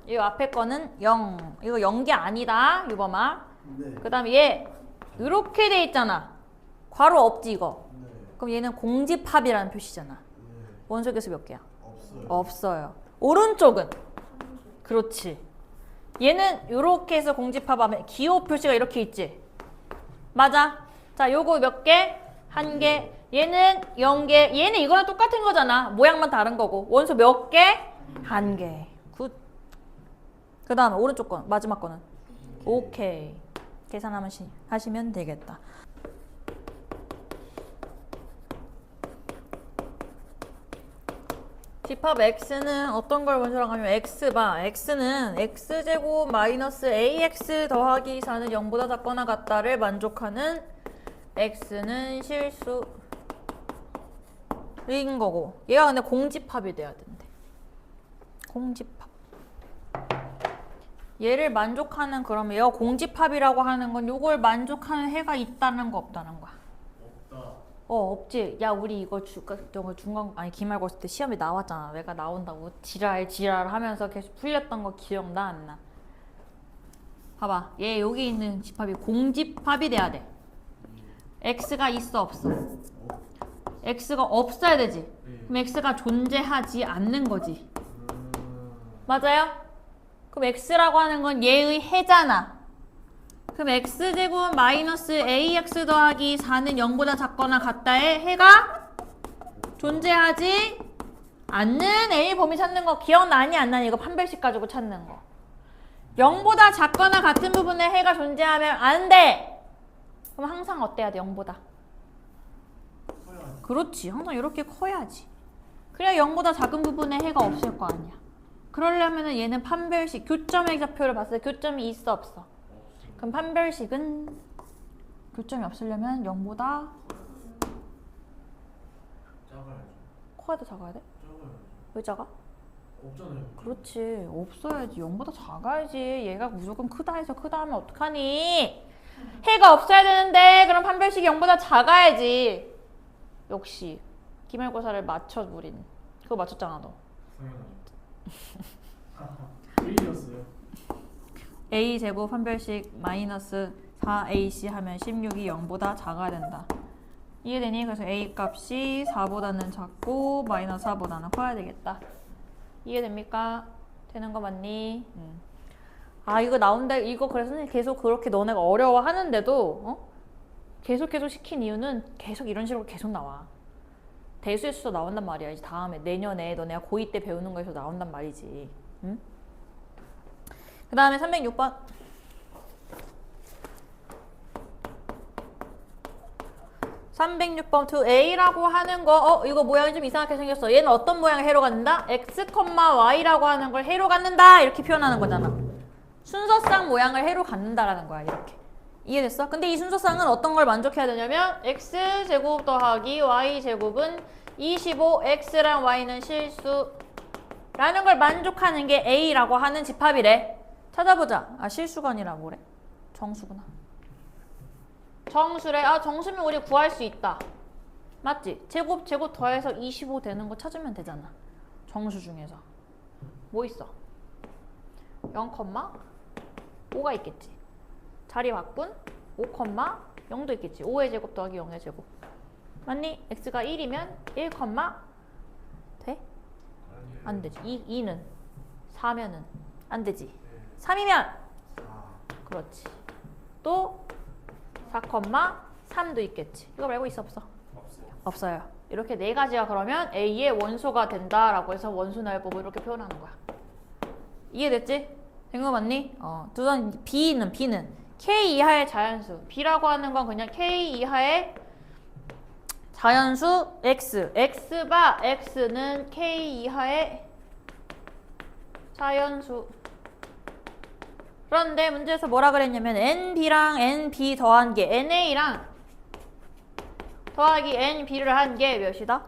이 앞에 거는 0. 이거 0개 아니다. 유범아. 네. 그 다음에 얘 이렇게 돼 있잖아. 괄호 없지 이거. 네. 그럼 얘는 공집합이라는 표시잖아. 네. 원소 개수 몇 개야? 없어요. 없어요. 오른쪽은? 그렇지. 얘는 이렇게 해서 공집합하면 기호 표시가 이렇게 있지? 맞아. 자, 요거 몇 개? 1개. 얘는 0개. 얘는 이거랑 똑같은 거잖아. 모양만 다른 거고. 원소 몇 개? 1개. 굿. 그 다음에 오른쪽 건, 마지막 거는? 오케이. 하시면 되겠다. 집합 x는 어떤 걸 원소라고 하면 x바. x는 x제곱 마이너스 ax 더하기 4는 0보다 작거나 같다를 만족하는 x는 실수인 거고. 얘가 근데 공집합이 돼야 된대. 공집합. 얘를 만족하는 그러면 얘가 공집합이라고 하는 건 요걸 만족하는 해가 있다는 거 없다는 거야. 없다. 없지. 야 우리 이거 저거 중간 아니 기말고사 때 시험에 나왔잖아. 내가 나온다고 지랄 하면서 계속 풀렸던 거 기억나 안 나? 봐봐. 얘 여기 있는 집합이 공집합이 돼야 돼. x가 있어 없어? x가 없어야 되지. 그럼 x가 존재하지 않는 거지. 맞아요? 그럼 x라고 하는 건 얘의 해잖아. 그럼 x제곱 마이너스 ax 더하기 4는 0보다 작거나 같다의 해가 존재하지 않는 a 범위 찾는 거 기억나니 안 나니? 이거 판별식 가지고 찾는 거. 0보다 작거나 같은 부분에 해가 존재하면 안 돼. 그럼 항상 어때야 돼? 0보다. 커야지. 그렇지. 항상 이렇게 커야지. 그래야 0보다 작은 부분에 해가 없을 거 아니야. 그러려면 얘는 판별식, 교점의 좌표를 봤을 때 교점이 있어 없어? 그럼 판별식은 교점이 없으려면 0보다 커야 돼 작아야 돼? 작아요. 왜 작아? 없잖아요. 그렇지 없어야지 0보다 작아야지. 얘가 무조건 크다 해서 크다 하면 어떡하니? 해가 없어야 되는데 그럼 판별식이 0보다 작아야지. 역시 기말고사를 맞춰 우린. 그거 맞췄잖아 너. 당연하죠. 1이었어요. a제곱 판별식 마이너스 4ac 하면 16이 0보다 작아야 된다. 이해되니? 그래서 a 값이 4보다는 작고 마이너스 4보다는 커야 되겠다. 이해됩니까? 되는 거 맞니? 아 이거 나온다. 이거 그래서 선생님 계속 그렇게 너네가 어려워하는데도 계속 시킨 이유는 계속 이런 식으로 계속 나와. 대수의 수도 나온단 말이야. 이제 다음에 내년에 너네가 고2 때 배우는 거에서 나온단 말이지. 응? 그 다음에 306번. 306번 2a라고 하는 거 이거 모양이 좀 이상하게 생겼어. 얘는 어떤 모양의 해로 갖는다? x, y라고 하는 걸 해로 갖는다 이렇게 표현하는 거잖아. 순서상 모양을 해로 갖는다라는 거야. 이렇게. 이해됐어? 근데 이 순서상은 어떤 걸 만족해야 되냐면 x제곱 더하기 y제곱은 25, x랑 y는 실수라는 걸 만족하는 게 a라고 하는 집합이래. 찾아보자. 아 실수가 아니라 뭐래? 정수구나. 정수래. 아 정수면 우리 구할 수 있다. 맞지? 제곱 더해서 25 되는 거 찾으면 되잖아. 정수 중에서. 뭐 있어? 0,5가 있겠지. 자리 바꾼 5,0도 있겠지. 5의 제곱 더하기 0의 제곱. 맞니? x가 1이면 1, 돼? 안 되지. 2는 4면은 안 되지. 3이면 그렇지. 또 4,3도 있겠지. 이거 말고 있어 없어? 없어요. 이렇게 네 가지가 그러면 A의 원소가 된다라고 해서 원소날법을 이렇게 표현하는 거야. 이해됐지? 된 거 맞니? 두번 B는 K 이하의 자연수. B라고 하는 건 그냥 K 이하의 자연수 X. X바 X는 K 이하의 자연수. 그런데 문제에서 뭐라 그랬냐면 NB랑 NB 더한 게 NA랑 더하기 NB를 한 게 몇이다?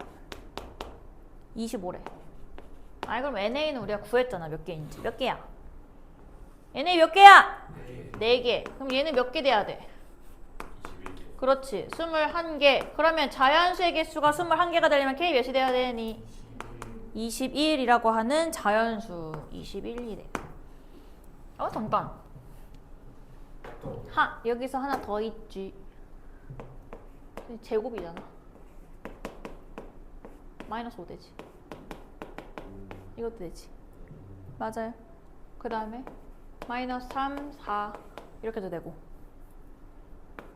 25래. 아니 그럼 NA는 우리가 구했잖아. 몇 개인지. 몇 개야? NA 몇 개야? 4개. 그럼 얘는 몇 개 돼야 돼? 21개. 그렇지. 21개. 그러면 자연수의 개수가 21개가 되려면 K 몇이 돼야 되니? 21이라고 하는 자연수 21이래. 잠깐. 여기서 하나 더 있지. 제곱이잖아. 마이너스 5 되지. 이것도 되지. 맞아요. 그 다음에 마이너스 3, 4 이렇게도 되고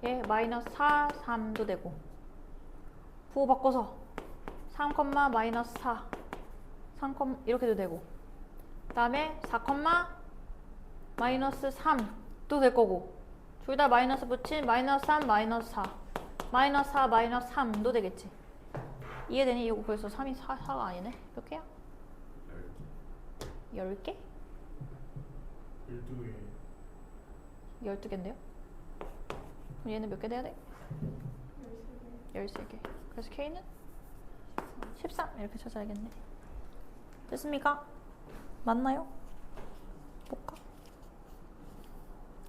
얘 마이너스 4, 3도 되고 부호 바꿔서 3, 마이너스 4 3, 이렇게도 되고 그 다음에 4, 마이너스 3도 될 거고 둘 다 마이너스 붙인 마이너스 3, 마이너스 4 마이너스 4, 마이너스 3도 되겠지. 이해되니? 이거 그래서 3이 4가 아니네. 몇 개야? 10개? 12개. 12개인데요? 그럼 얘는 몇 개 돼야 돼? 13개. 그래서 K는 13 이렇게 찾아야겠네. 됐습니까? 맞나요? 볼까?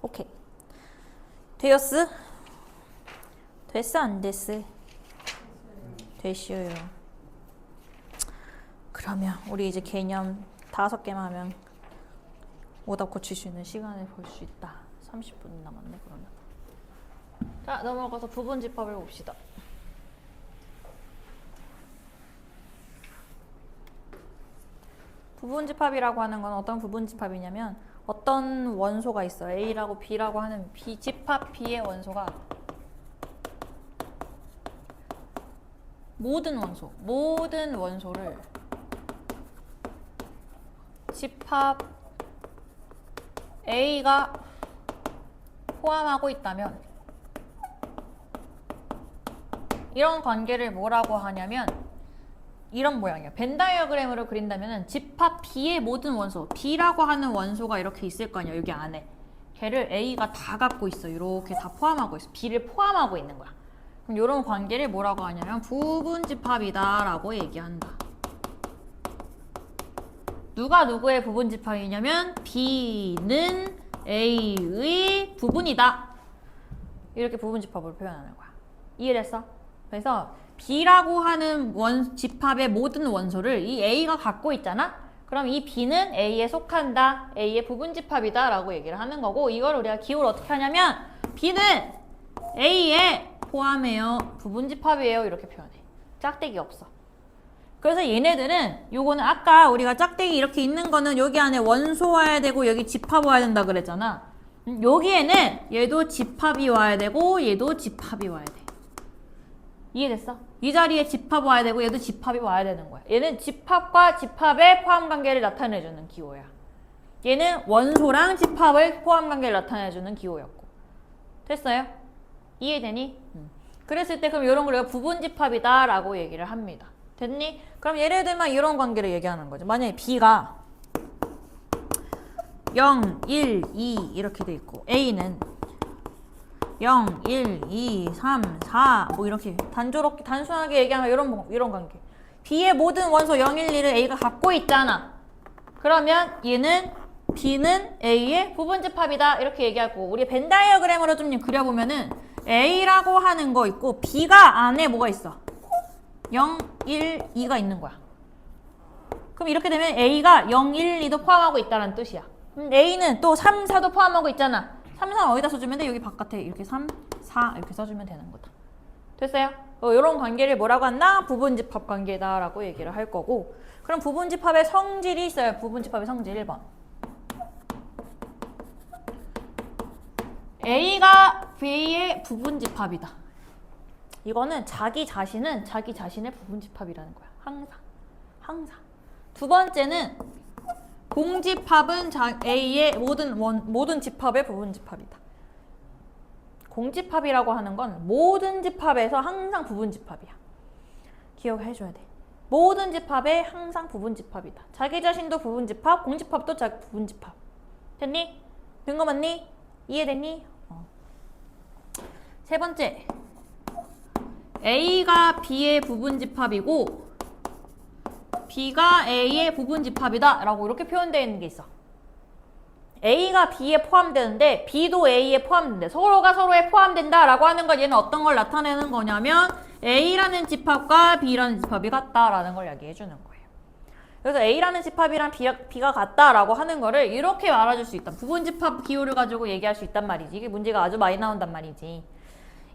오케이. 되었어? 됐어 안 됐어? 되시오요. 그러면 우리 이제 개념 5개만 하면 오답 고칠 수 있는 시간을 볼 수 있다. 30분 남았네 그러면. 자 넘어가서 부분집합을 봅시다. 부분집합이라고 하는 건 어떤 부분집합이냐면 어떤 원소가 있어. A라고 B라고 하는 집합 B의 원소가 모든 원소를 집합 A가 포함하고 있다면 이런 관계를 뭐라고 하냐면 이런 모양이야. 벤 다이어그램으로 그린다면 집합 B의 모든 원소, B라고 하는 원소가 이렇게 있을 거 아니야. 여기 안에. 걔를 A가 다 갖고 있어. 이렇게 다 포함하고 있어. B를 포함하고 있는 거야. 그럼 이런 관계를 뭐라고 하냐면 부분집합이다 라고 얘기한다. 누가 누구의 부분집합이냐면 B는 A의 부분이다. 이렇게 부분집합으로 표현하는 거야. 이해됐어? 그래서 B라고 하는 집합의 모든 원소를 이 A가 갖고 있잖아? 그럼 이 B는 A에 속한다. A의 부분집합이다 라고 얘기를 하는 거고, 이걸 우리가 기호를 어떻게 하냐면 B는 A에 포함해요. 부분집합이에요. 이렇게 표현해. 짝대기 없어. 그래서 얘네들은 요거는 아까 우리가 짝대기 이렇게 있는 거는 여기 안에 원소 와야 되고 여기 집합 와야 된다 그랬잖아. 여기에는 얘도 집합이 와야 되고 얘도 집합이 와야 돼. 이해됐어? 이 자리에 집합 와야 되고 얘도 집합이 와야 되는 거야. 얘는 집합과 집합의 포함관계를 나타내주는 기호야. 얘는 원소랑 집합의 포함관계를 나타내주는 기호였고. 됐어요? 이해되니? 그랬을 때 그럼 이런 걸 우리가 부분집합이다 라고 얘기를 합니다. 됐니? 그럼 예를 들면 이런 관계를 얘기하는 거죠. 만약에 B가 0, 1, 2 이렇게 돼 있고 A는 0, 1, 2, 3, 4 뭐 이렇게 단순하게 얘기하면 이런 관계. B의 모든 원소 0, 1, 2를 A가 갖고 있잖아. 그러면 얘는 B는 A의 부분집합이다 이렇게 얘기하고, 우리 벤 다이어그램으로 좀 그려보면은 A라고 하는 거 있고 B가 안에 뭐가 있어? 0, 1, 2가 있는 거야. 그럼 이렇게 되면 A가 0, 1, 2도 포함하고 있다는 뜻이야. A는 또 3, 4도 포함하고 있잖아. 3, 4 어디다 써주면 돼? 여기 바깥에 이렇게 3, 4 이렇게 써주면 되는 거다. 됐어요? 이런 관계를 뭐라고 한다? 부분집합 관계다라고 얘기를 할 거고, 그럼 부분집합의 성질이 있어요. 부분집합의 성질 1번. A가 B의 부분집합이다. 이거는 자기 자신은 자기 자신의 부분집합이라는 거야. 항상. 두 번째는 공집합은 A의 모든 집합의 부분집합이다. 공집합이라고 하는 건 모든 집합에서 항상 부분집합이야. 기억해줘야 돼. 모든 집합에 항상 부분집합이다. 자기 자신도 부분집합, 공집합도 부분집합. 됐니? 된 거 맞니? 이해됐니? 세 번째, A가 B의 부분집합이고 B가 A의 부분집합이다 라고 이렇게 표현되어 있는 게 있어. A가 B에 포함되는데 B도 A에 포함된대. 서로가 서로에 포함된다 라고 하는 건 얘는 어떤 걸 나타내는 거냐면 A라는 집합과 B라는 집합이 같다라는 걸 이야기해 주는 거예요. 그래서 A라는 집합이랑 B가 같다라고 하는 거를 이렇게 말해줄 수 있다. 부분집합 기호를 가지고 얘기할 수 있단 말이지. 이게 문제가 아주 많이 나온단 말이지.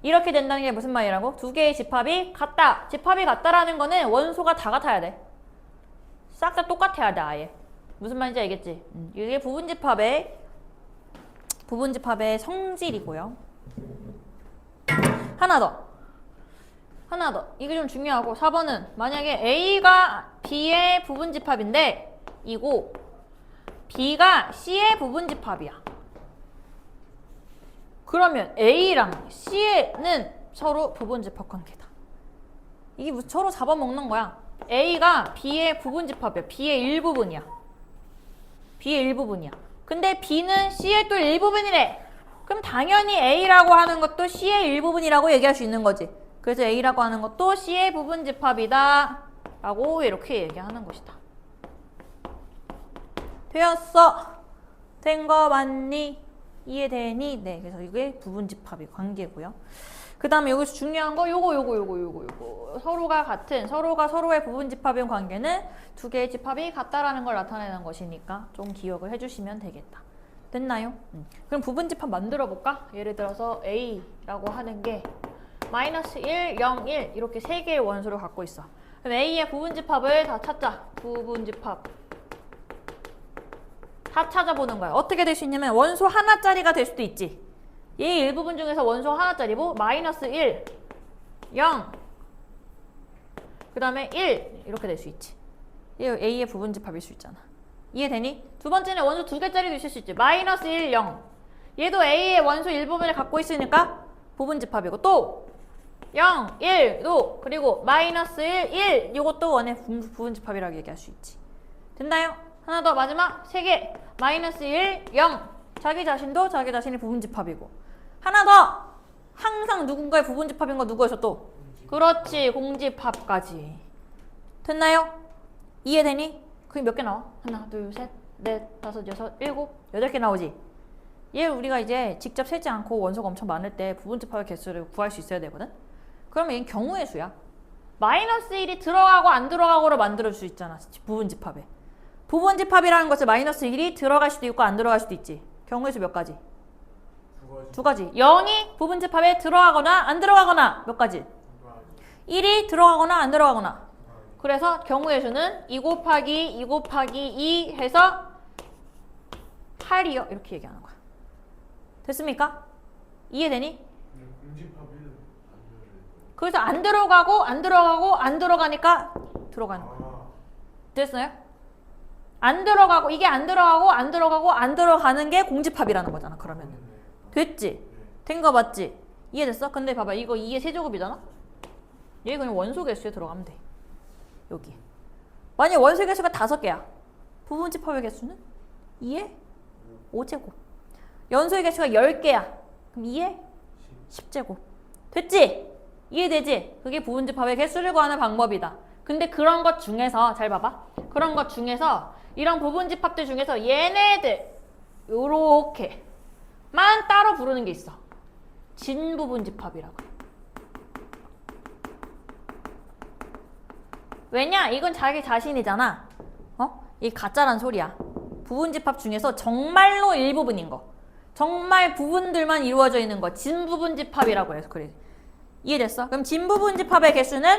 이렇게 된다는 게 무슨 말이라고? 두 개의 집합이 같다. 집합이 같다라는 거는 원소가 다 같아야 돼. 싹 다 똑같아야 돼, 아예. 무슨 말인지 알겠지? 이게 부분집합의 성질이고요. 하나 더. 이게 좀 중요하고, 4번은 만약에 A가 B의 부분집합인데 이고 B가 C의 부분집합이야. 그러면 A랑 C는 서로 부분집합 관계다. 이게 서로 잡아먹는 거야. A가 B의 부분집합이야. B의 일부분이야. 근데 B는 C의 또 일부분이래. 그럼 당연히 A라고 하는 것도 C의 일부분이라고 얘기할 수 있는 거지. 그래서 A라고 하는 것도 C의 부분집합이다 라고 이렇게 얘기하는 것이다. 되었어? 된 거 맞니? 이해되니? 네, 그래서 이게 부분집합의 관계고요. 그 다음에 여기서 중요한 거 요거 서로가 같은, 서로가 서로의 부분집합인 관계는 두 개의 집합이 같다라는 걸 나타내는 것이니까 좀 기억을 해주시면 되겠다. 됐나요? 그럼 부분집합 만들어 볼까? 예를 들어서 A라고 하는 게 마이너스 1, 0, 1 이렇게 세 개의 원소를 갖고 있어. 그럼 A의 부분집합을 다 찾자. 부분집합 다 찾아보는 거야. 어떻게 될 수 있냐면 원소 하나짜리가 될 수도 있지. 얘 일부분 중에서 원소 하나짜리고 마이너스 1, 0 그 다음에 1 이렇게 될 수 있지. 얘 A의 부분집합일 수 있잖아. 이해되니? 두 번째는 원소 두 개짜리도 있을 수 있지. 마이너스 1, 0 얘도 A의 원소 일부분을 갖고 있으니까 부분집합이고, 또 0, 1도 그리고 마이너스 1, 1 이것도 원의 부분집합이라고 얘기할 수 있지. 됐나요? 하나 더, 마지막 3개. 마이너스 1, 0 자기 자신도 자기 자신이 부분집합이고, 하나 더, 항상 누군가의 부분집합인 거 누구였어 또? 그렇지, 공집합까지. 됐나요? 이해되니? 그게 몇 개 나와? 하나, 둘, 셋, 넷, 다섯, 여섯, 일곱, 8개 나오지? 얘 우리가 이제 직접 세지 않고 원소가 엄청 많을 때 부분집합의 개수를 구할 수 있어야 되거든? 그러면 얘는 경우의 수야. 마이너스 1이 들어가고 안 들어가고로 만들어줄 수 있잖아. 부분집합에. 부분집합이라는 것은 마이너스 1이 들어갈 수도 있고 안 들어갈 수도 있지. 경우의 수 몇 가지? 두 가지. 0이 부분집합에 들어가거나 안 들어가거나 몇 가지? 1이 들어가거나 안 들어가거나. 그래서 경우의 수는 2 곱하기 2 곱하기 2 해서 8이요. 이렇게 얘기하는 거야. 됐습니까? 이해되니? 공집합 1 그래서 안 들어가고 안 들어가고 안 들어가니까 들어가는 거야. 됐어요? 안 들어가고 이게 안 들어가고 안 들어가고 안 들어가는 게 공집합이라는 거잖아. 그러면 됐지? 된 거 맞지? 이해됐어? 근데 봐봐 이거 2의 세제곱이잖아? 얘 그냥 원소 개수에 들어가면 돼. 여기 만약 원소 개수가 5개야. 부분집합의 개수는 2의 5제곱. 연소의 개수가 10개야. 그럼 2의 10제곱. 됐지? 이해되지? 그게 부분집합의 개수를 구하는 방법이다. 근데 그런 것 중에서 잘 봐봐. 그런 것 중에서 이런 부분집합들 중에서 얘네들 요렇게만 따로 부르는 게 있어. 진부분집합이라고. 왜냐? 이건 자기 자신이잖아. 이 가짜란 소리야. 부분집합 중에서 정말로 일부분인 거. 정말 부분들만 이루어져 있는 거. 진부분집합이라고 해서 그래. 이해됐어? 그럼 진부분집합의 개수는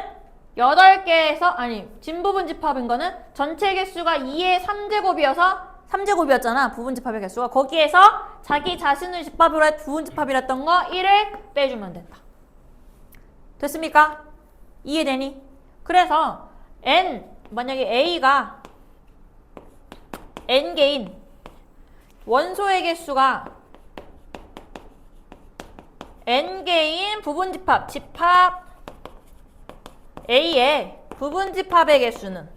8개에서 아니 진부분집합인 거는 전체 개수가 2의 3제곱이어서 3제곱이었잖아. 부분집합의 개수가. 거기에서 자기 자신을 집합으로 해 부분집합이랬던 거 1을 빼주면 된다. 됐습니까? 이해되니? 그래서 만약에 A가 N개인 원소의 개수가 N개인 부분집합, 집합 A의 부분집합의 개수는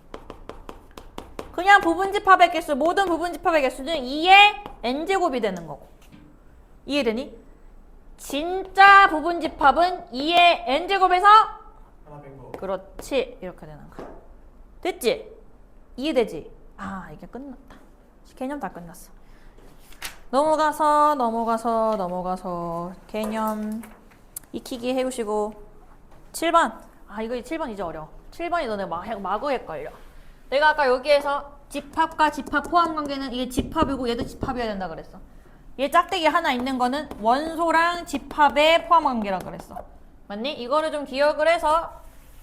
그냥 부분집합의 개수, 모든 부분집합의 개수는 2의 N제곱이 되는 거고. 이해되니? 진짜 부분집합은 2의 N제곱에서 하나 뺀 거. 그렇지. 이렇게 되는 거야. 됐지? 이해되지? 아, 이게 끝났다. 개념 다 끝났어. 넘어가서 개념 익히기 해보시고 7번. 아, 이거 7번 이제 어려워. 7번이 너네 마구 헷갈려. 내가 아까 여기에서 집합과 집합 포함 관계는 이게 집합이고 얘도 집합이어야 된다 그랬어. 얘 짝대기 하나 있는 거는 원소랑 집합의 포함 관계라 그랬어. 맞니? 이거를 좀 기억을 해서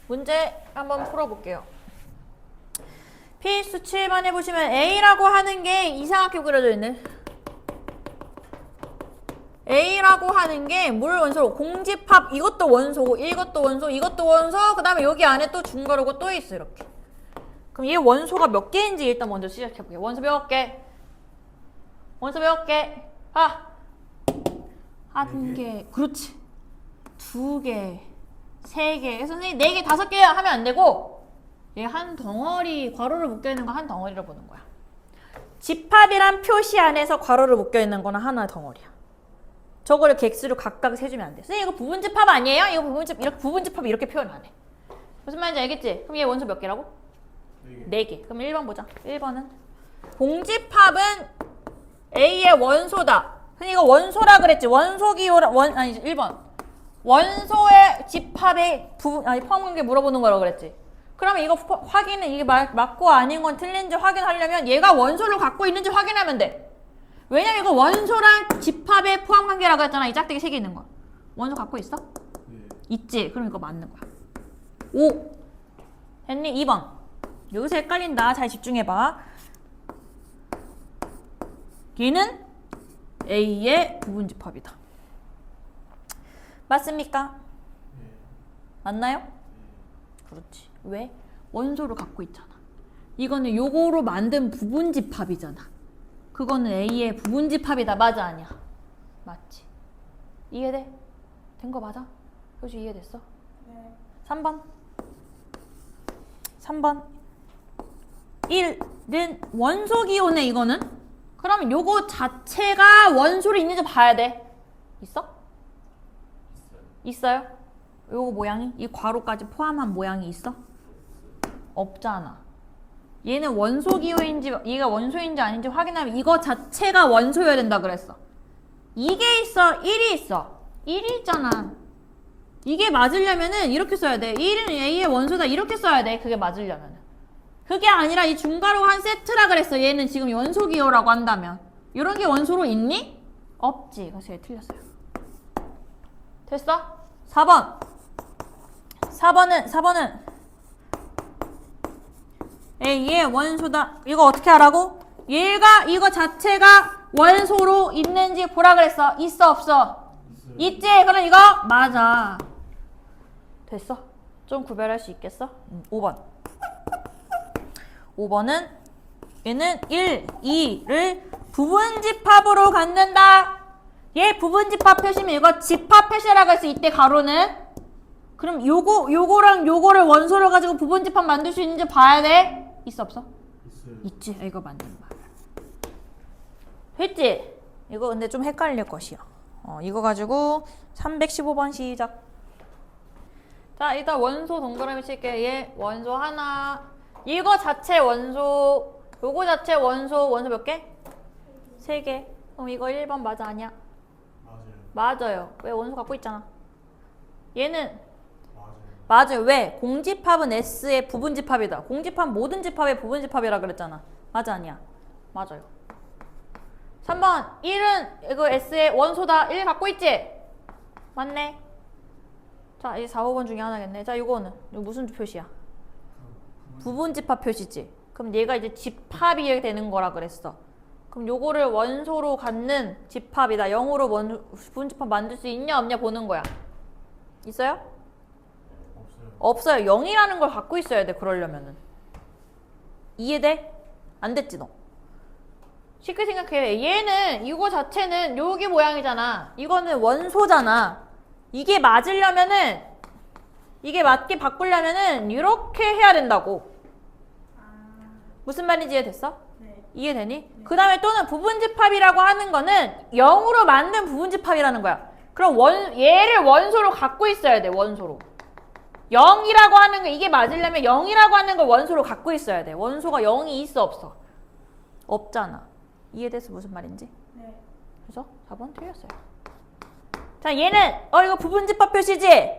문제 한번 풀어볼게요. 필수 7번 해보시면 A라고 하는 게 이상하게 그려져 있네. A라고 하는 게 물 원소로 공집합 이것도 원소고 이것도 원소 이것도 원소 그 다음에 여기 안에 또 중괄호고 또 있어 이렇게. 그럼 얘 원소가 몇 개인지 일단 먼저 시작해볼게요. 원소 몇 개? 원소 몇 개? 한 개. 그렇지. 2개. 3개. 선생님 4개 5개 하면 안 되고 얘 한 덩어리 괄호를 묶여있는 거 한 덩어리로 보는 거야. 집합이란 표시 안에서 괄호를 묶여있는 거는 하나의 덩어리야. 저거를 객수로 각각 세주면 안 돼. 선생님 이거 부분집합 아니에요? 이거 부분집합 이렇게 표현 안 해. 무슨 말인지 알겠지? 그럼 얘 원소 몇 개라고? 4개. 그럼 1번 보자. 1번은 공집합은 A의 원소다. 선생님 이거 원소라 그랬지? 원소기호라 아니 1번. 원소의 집합의 포함관계 물어보는 거라고 그랬지? 그러면 이거 확인은 이게 맞고 아닌 건 틀린지 확인하려면 얘가 원소를 갖고 있는지 확인하면 돼. 왜냐면 이거 원소랑 집합의 포함관계라고 했잖아. 이 짝대기 3개 있는 거. 원소 갖고 있어? 네. 있지. 그럼 이거 맞는 거야. 5. 했니? 2번. 여기서 헷갈린다. 잘 집중해봐. 얘는 A의 부분집합이다. 맞습니까? 네. 맞나요? 그렇지. 왜? 원소를 갖고 있잖아. 이거는 요거로 만든 부분집합이잖아. 그거는 A의 부분집합이다. 맞아 아니야? 맞지. 이해돼? 된 거 맞아? 효주 이해됐어? 네. 3번 1은 원소기호네 이거는. 그러면 요거 자체가 원소를 있는지 봐야 돼. 있어? 있어요? 요거 모양이? 이 괄호까지 포함한 모양이 있어? 없잖아. 얘는 원소 기호인지 얘가 원소인지 아닌지 확인하면 이거 자체가 원소여야 된다 그랬어. 이게 있어, 1이 있어. 1이 있잖아. 이게 맞으려면은 이렇게 써야 돼. 1은 A의 원소다 이렇게 써야 돼. 그게 맞으려면은. 그게 아니라 이 중괄호 한 세트라 그랬어. 얘는 지금 원소 기호라고 한다면. 이런 게 원소로 있니? 없지. 그래서 얘 틀렸어요. 됐어? 4번. 4번은 A의 원소다. 이거 어떻게 하라고? 얘가 이거 자체가 원소로 있는지 보라 그랬어. 있어 없어? 있지? 그럼 이거 맞아. 됐어? 좀 구별할 수 있겠어? 5번. 5번은 얘는 1, 2를 부분집합으로 갖는다. 얘 부분집합 표시면 이거 집합 표시라고 해서 이때 가로는 그럼 요거랑 요거를 원소로 가지고 부분집합 만들 수 있는지 봐야 돼. 있어 없어? 있어요. 있지. 이거 맞는 말. 됐지? 이거 근데 좀 헷갈릴 것이야. 이거 가지고 315번 시작. 자, 일단 원소 동그라미 칠게. 얘 원소 하나. 이거 자체 원소. 요거 자체 원소. 원소 몇 개? 3개. 그럼 이거 1번 맞아 아니야? 맞아요. 맞아요. 왜 원소 갖고 있잖아. 얘는 맞아요. 맞아요. 왜? 공집합은 S의 부분집합이다. 공집합 모든 집합의 부분집합이라 그랬잖아. 맞아 아니야? 맞아요. 3번 1은 이거 S의 원소다. 1 갖고 있지? 맞네. 자, 이 4, 5번 중에 하나겠네. 자, 이거 무슨 표시야? 부분집합 표시지. 그럼 얘가 이제 집합이 되는 거라 그랬어. 그럼 요거를 원소로 갖는 집합이다. 0으로 부분집합 만들 수 있냐 없냐 보는 거야. 있어요? 없어요. 없어요. 0이라는 걸 갖고 있어야 돼. 그러려면은. 이해돼? 안 됐지 너? 쉽게 생각해. 얘는 이거 자체는 여기 모양이잖아. 이거는 원소잖아. 이게 맞으려면은 이게 맞게 바꾸려면은 이렇게 해야 된다고. 무슨 말인지 이해됐어? 네. 이해되니? 그 다음에 또는 부분집합이라고 하는 거는 0으로 만든 부분집합이라는 거야. 그럼 얘를 원소로 갖고 있어야 돼. 원소로. 0이라고 하는 거 이게 맞으려면 0이라고 하는 걸 원소로 갖고 있어야 돼. 원소가 0이 있어 없어? 없잖아. 이해돼서 무슨 말인지? 네. 그래서 4번 틀렸어요. 자, 얘는 이거 부분집합 표시지?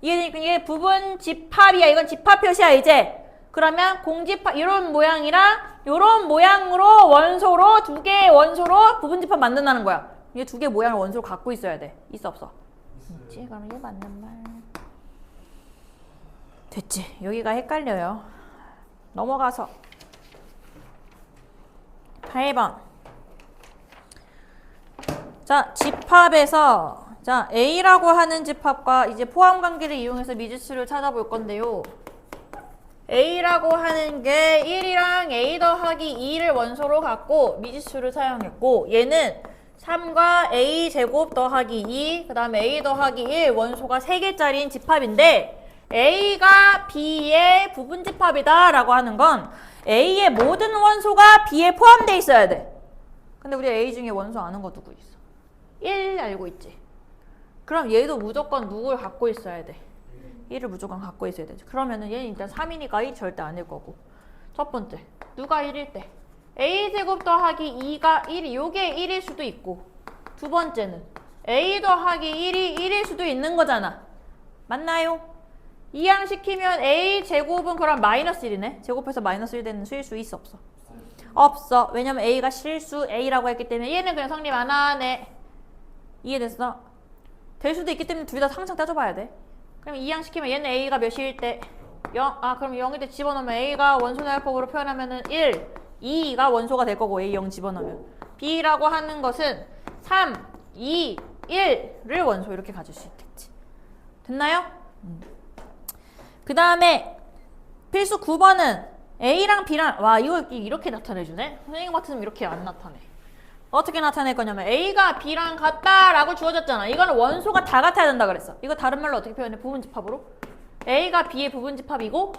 이해되니까 얘 부분집합이야. 이건 집합 표시야 이제. 그러면 공집합 이런 모양이랑 이런 모양으로 원소로 두 개의 원소로 부분집합 만든다는 거야. 얘 두 개 모양을 원소로 갖고 있어야 돼. 있어 없어? 있지. 그럼 이게 맞는 말. 됐지. 여기가 헷갈려요. 넘어가서 8번. 자, 집합에서 자, A라고 하는 집합과 이제 포함 관계를 이용해서 미지수를 찾아볼 건데요. A라고 하는 게 1이랑 A 더하기 2를 원소로 갖고 미지수를 사용했고 얘는 3과 A 제곱 더하기 2 그 다음에 A 더하기 1 원소가 3개짜리인 집합인데 A가 B의 부분집합이다 라고 하는 건 A의 모든 원소가 B에 포함되어 있어야 돼. 근데 우리 A 중에 원소 아는 거 누구 있어? 1 알고 있지? 그럼 얘도 무조건 누굴 갖고 있어야 돼? 1을 무조건 갖고 있어야 되지. 그러면은 얘는 일단 3이니까 1 절대 아닐 거고. 첫 번째, 누가 1일 때? A제곱 더하기 2가 1이 요게 1일 수도 있고 두 번째는 A 더하기 1이 1일 수도 있는 거잖아. 맞나요? 이항시키면 A제곱은 그럼 마이너스 1이네. 제곱해서 마이너스 1 되는 수일 수 있어 없어? 없어. 왜냐면 A가 실수 A라고 했기 때문에 얘는 그냥 성립 안 하네. 이해됐어? 될 수도 있기 때문에 둘 다 항상 따져봐야 돼. 그럼 이항시키면 얘는 A가 몇일 때? 0. 그럼 0일 때 집어넣으면 A가 원소날법으로 표현하면은 1, 2가 원소가 될 거고 A 0 집어넣으면 B라고 하는 것은 3, 2, 1을 원소 이렇게 가질 수 있겠지. 됐나요? 그 다음에 필수 9번은 A랑 B랑 와 이거 이렇게 나타내주네? 선생님 같으면 이렇게 안 나타내. 어떻게 나타낼 거냐면 A가 B랑 같다라고 주어졌잖아. 이거는 원소가 다 같아야 된다 그랬어. 이거 다른 말로 어떻게 표현해? 부분집합으로? A가 B의 부분집합이고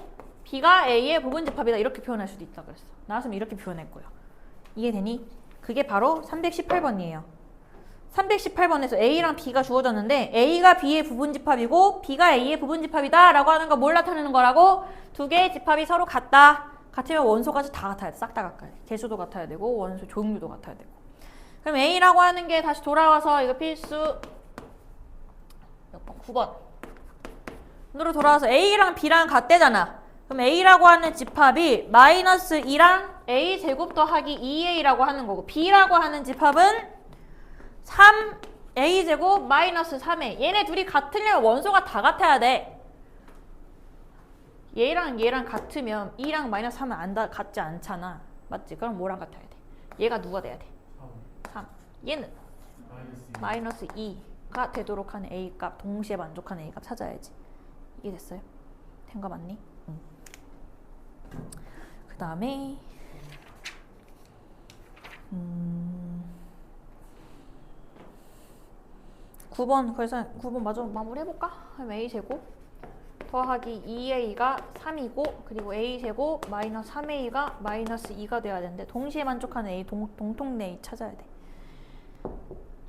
B가 A의 부분집합이다. 이렇게 표현할 수도 있다 그랬어. 나왔으면 이렇게 표현했고요. 이해되니? 그게 바로 318번이에요. 318번에서 A랑 B가 주어졌는데 A가 B의 부분집합이고 B가 A의 부분집합이다 라고 하는 거 뭘 나타내는 거라고? 두 개의 집합이 서로 같다. 같으면 원소까지 다 같아야 돼. 싹 다 같아야 돼. 개수도 같아야 되고 원소 종류도 같아야 되고. 그럼 A라고 하는 게 다시 돌아와서 이거 필수 몇 번? 9번. 으로 돌아와서 A랑 B랑 같대잖아. 그럼 A라고 하는 집합이 마이너스 2랑 A 제곱 더하기 2A라고 하는 거고 B라고 하는 집합은 3A 제곱 마이너스 3A. 얘네 둘이 같으려면 원소가 다 같아야 돼. 얘랑 얘랑 같으면 2랑 마이너스 3은 같지 않잖아. 맞지? 그럼 뭐랑 같아야 돼? 얘가 누가 돼야 돼? 3. 얘는 마이너스 2가 되도록 하는 A값, 동시에 만족하는 A값 찾아야지. 이게 됐어요? 된 거 맞니? 응. 그 다음에 9번 그래서 9번 마저 마무리 해볼까? 그럼 A제곱 더하기 2A가 3이고 그리고 A제곱 마이너스 3A가 마이너스 2가 돼야 되는데 동시에 만족하는 A 동통내 A 찾아야 돼.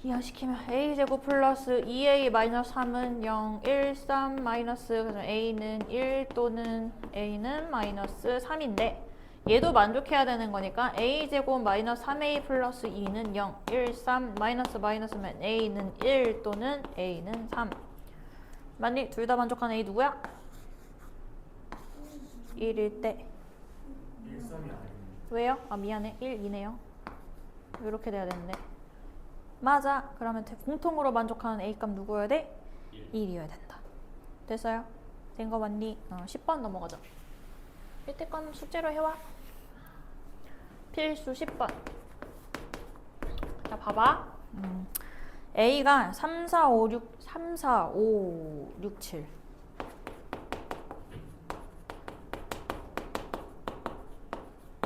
이하시키면 A제곱 플러스 2A 마이너스 3은 0, 1, 3 마이너스 그래서 A는 1 또는 A는 마이너스 3인데 얘도 만족해야 되는 거니까 A제곱 마이너스 3A 플러스 2는 0, 1, 3 마이너스 마이너스면 A는 1 또는 A는 3 만약 둘 다 만족하는 A 누구야? 1일 때 1, 3이 아니에요. 왜요? 아 미안해 1, 2네요 이렇게 돼야 되는데 맞아 그러면 공통으로 만족하는 A값 누구여야 돼? 1이어야 된다 됐어요? 된 거 맞니? 10번 넘어가자 밑에 건 숙제로 해와 필수 10번 자 봐봐 A가 3, 4, 5, 6, 3, 4, 5, 6, 7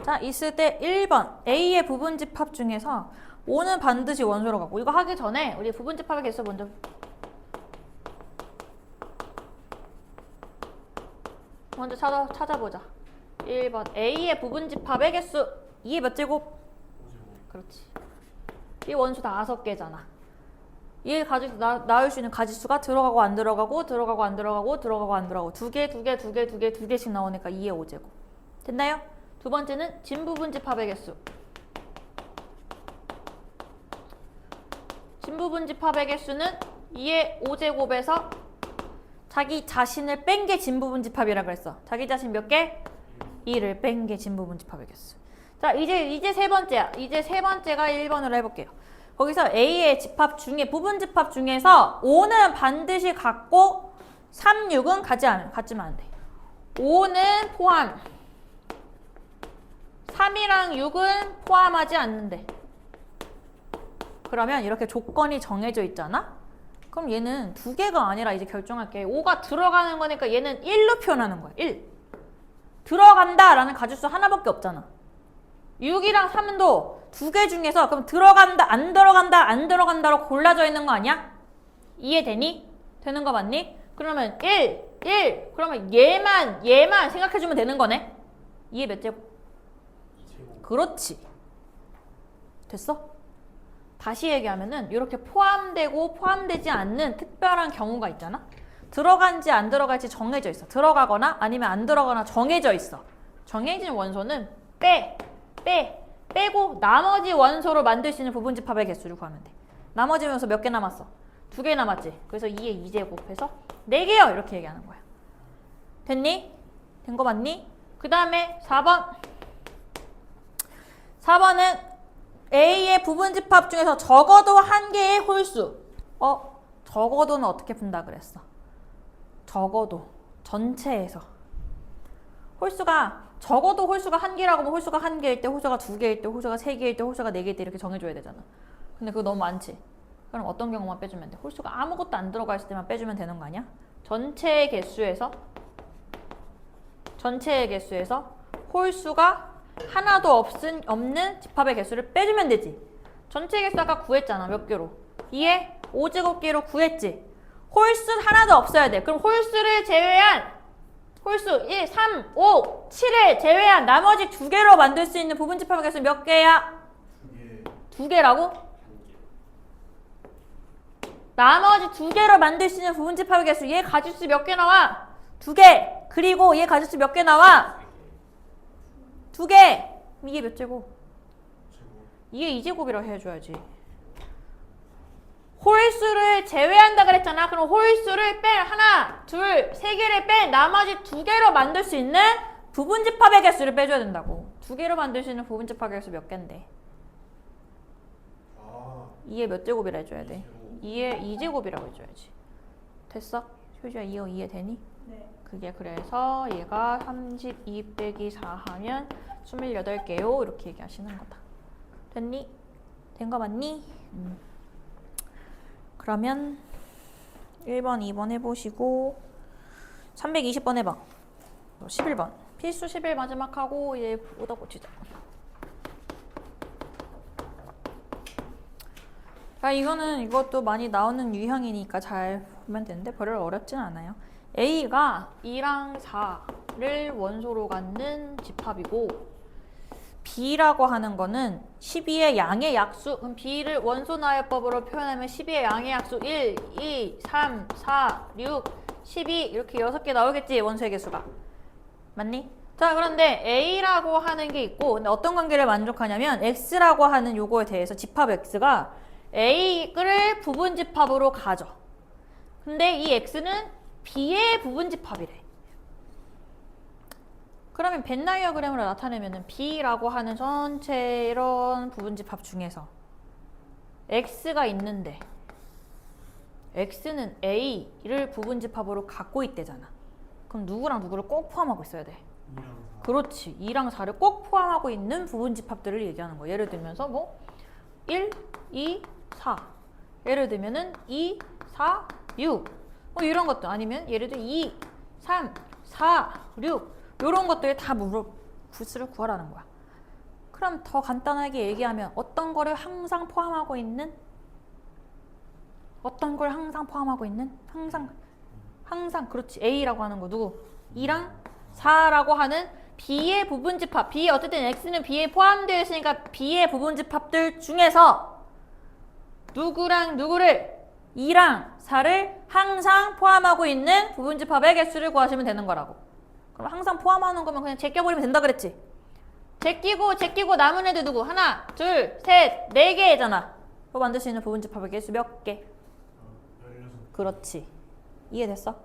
자, 있을 때 1번 A의 부분집합 중에서 5는 반드시 원소로 갖고 이거 하기 전에 우리 부분집합의 개수 먼저 찾아보자 1번 A의 부분집합의 개수 2의 몇 제곱? 5제곱. 그렇지 이 원수 다 5개잖아 얘 가지수 나올 수 있는 가지수가 들어가고 안 들어가고 들어가고 안 들어가고 들어가고 안 들어가고 두 개씩 나오니까 2의 5제곱 됐나요? 두 번째는 진부분집합의 개수 진부분집합의 개수는 2의 5제곱에서 자기 자신을 뺀 게 진부분집합이라 그랬어 자기 자신 몇 개? 2를 뺀 게 진부분집합의 개수 자 이제 세 번째야 이제 세 번째가 1번으로 해볼게요 거기서 A의 집합 중에 부분집합 중에서 5는 반드시 같고 3, 6은 같지만 안 돼 5는 포함 3이랑 6은 포함하지 않는데 그러면 이렇게 조건이 정해져 있잖아? 그럼 얘는 두 개가 아니라 이제 결정할게 5가 들어가는 거니까 얘는 1로 표현하는 거야 1 들어간다 라는 가지수 하나밖에 없잖아 6이랑 3도 두 개 중에서 그럼 들어간다 안 들어간다로 골라져 있는 거 아니야? 이해되니? 되는 거 맞니? 그러면 1 그러면 얘만 생각해주면 되는 거네 2의 몇 제곱? 2제곱. 그렇지 됐어? 다시 얘기하면은 이렇게 포함되고 포함되지 않는 특별한 경우가 있잖아 들어간지 안 들어갈지 정해져 있어 들어가거나 아니면 안 들어가거나 정해져 있어 정해진 원소는 빼고 나머지 원소로 만들 수 있는 부분집합의 개수를 구하면 돼 나머지 원소 몇 개 남았어? 2개 남았지 그래서 2의 2제곱해서 4개요 이렇게 얘기하는 거야 됐니? 된 거 맞니? 그 다음에 4번은 A의 부분집합 중에서 적어도 한 개의 홀수 적어도는 어떻게 푼다 그랬어? 적어도 전체에서 적어도 홀수가 한 개라고 하면 홀수가 한 개일 때, 홀수가 두 개일 때, 홀수가 세 개일 때, 홀수가 네 개일 때 이렇게 정해줘야 되잖아. 근데 그거 너무 많지? 그럼 어떤 경우만 빼주면 돼? 홀수가 아무것도 안 들어가 있을 때만 빼주면 되는 거 아니야? 전체의 개수에서 홀수가 하나도 없는 집합의 개수를 빼주면 되지. 전체 개수 아까 구했잖아. 몇 개로? 2의 5제곱개로 구했지. 홀수 하나도 없어야 돼. 그럼 홀수를 제외한 홀수 1, 3, 5, 7을 제외한 나머지 2개로 만들 수 있는 부분집합의 개수 몇 개야? 2개. 2개라고? 나머지 2개로 만들 수 있는 부분집합의 개수 얘 가지수 몇 개 나와? 2개. 그리고 얘 가지수 몇 개 나와? 2개! 이게 몇 제곱? 제곱. 이게 2제곱이라고 해줘야지. 홀수를 제외한다 그랬잖아. 그럼 홀수를 뺀 하나, 둘, 세 개를 뺀 나머지 2개로 만들 수 있는 부분집합의 개수를 빼줘야 된다고. 2개로 만들 수 있는 부분집합의 개수 몇 개인데? 아. 2의 몇 제곱이라 해줘야 돼? 제곱. 2의 2제곱이라고 해줘야지. 됐어? 효주야 이해되니? 네. 그게 그래서 얘가 32 빼기 4 하면 28개요. 이렇게 얘기하시는 거다. 됐니? 된 거 맞니? 그러면 1번, 2번 해보시고 320번 해봐. 11번. 필수 11 마지막 하고 얘 오다 고치자. 자, 이거는 이것도 많이 나오는 유형이니까 잘 보면 되는데 별로 어렵진 않아요. A가 2랑 4를 원소로 갖는 집합이고 B라고 하는 거는 12의 양의 약수, 그럼 B를 원소 나열법으로 표현하면 12의 양의 약수 1, 2, 3, 4, 6, 12 이렇게 6개 나오겠지, 원소의 개수가. 맞니? 자, 그런데 A라고 하는 게 있고, 근데 어떤 관계를 만족하냐면 X라고 하는 요거에 대해서 집합 X가 A를 부분집합으로 가져. 근데 이 X는 B의 부분집합이래. 그러면 벤 다이어그램으로 나타내면 B라고 하는 전체 이런 부분집합 중에서 X가 있는데 X는 A를 부분집합으로 갖고 있대잖아. 그럼 누구랑 누구를 꼭 포함하고 있어야 돼. 2랑 4. 그렇지. 2랑 4를 꼭 포함하고 있는 부분집합들을 얘기하는 거야. 예를 들면서 뭐 1, 2, 4. 예를 들면은 2, 4, 6. 뭐 이런 것도 아니면 예를 들어 2, 3, 4, 6. 이런 것들이 다 구수를 구하라는 거야. 그럼 더 간단하게 얘기하면 어떤 거를 항상 포함하고 있는? 어떤 걸 항상 포함하고 있는? 항상 그렇지. A라고 하는 거 누구? 2랑 4라고 하는 B의 부분집합. B 어쨌든 X는 B에 포함되어 있으니까 B의 부분집합들 중에서 누구랑 누구를 2랑 4를 항상 포함하고 있는 부분집합의 개수를 구하시면 되는 거라고. 그럼 항상 포함하는 거면 그냥 제껴버리면 된다 그랬지? 제끼고 남은 애들 누구? 하나, 둘, 셋, 4개잖아. 그거 만들 수 있는 부분집합의 개수 몇 개? 16. 그렇지. 이해됐어?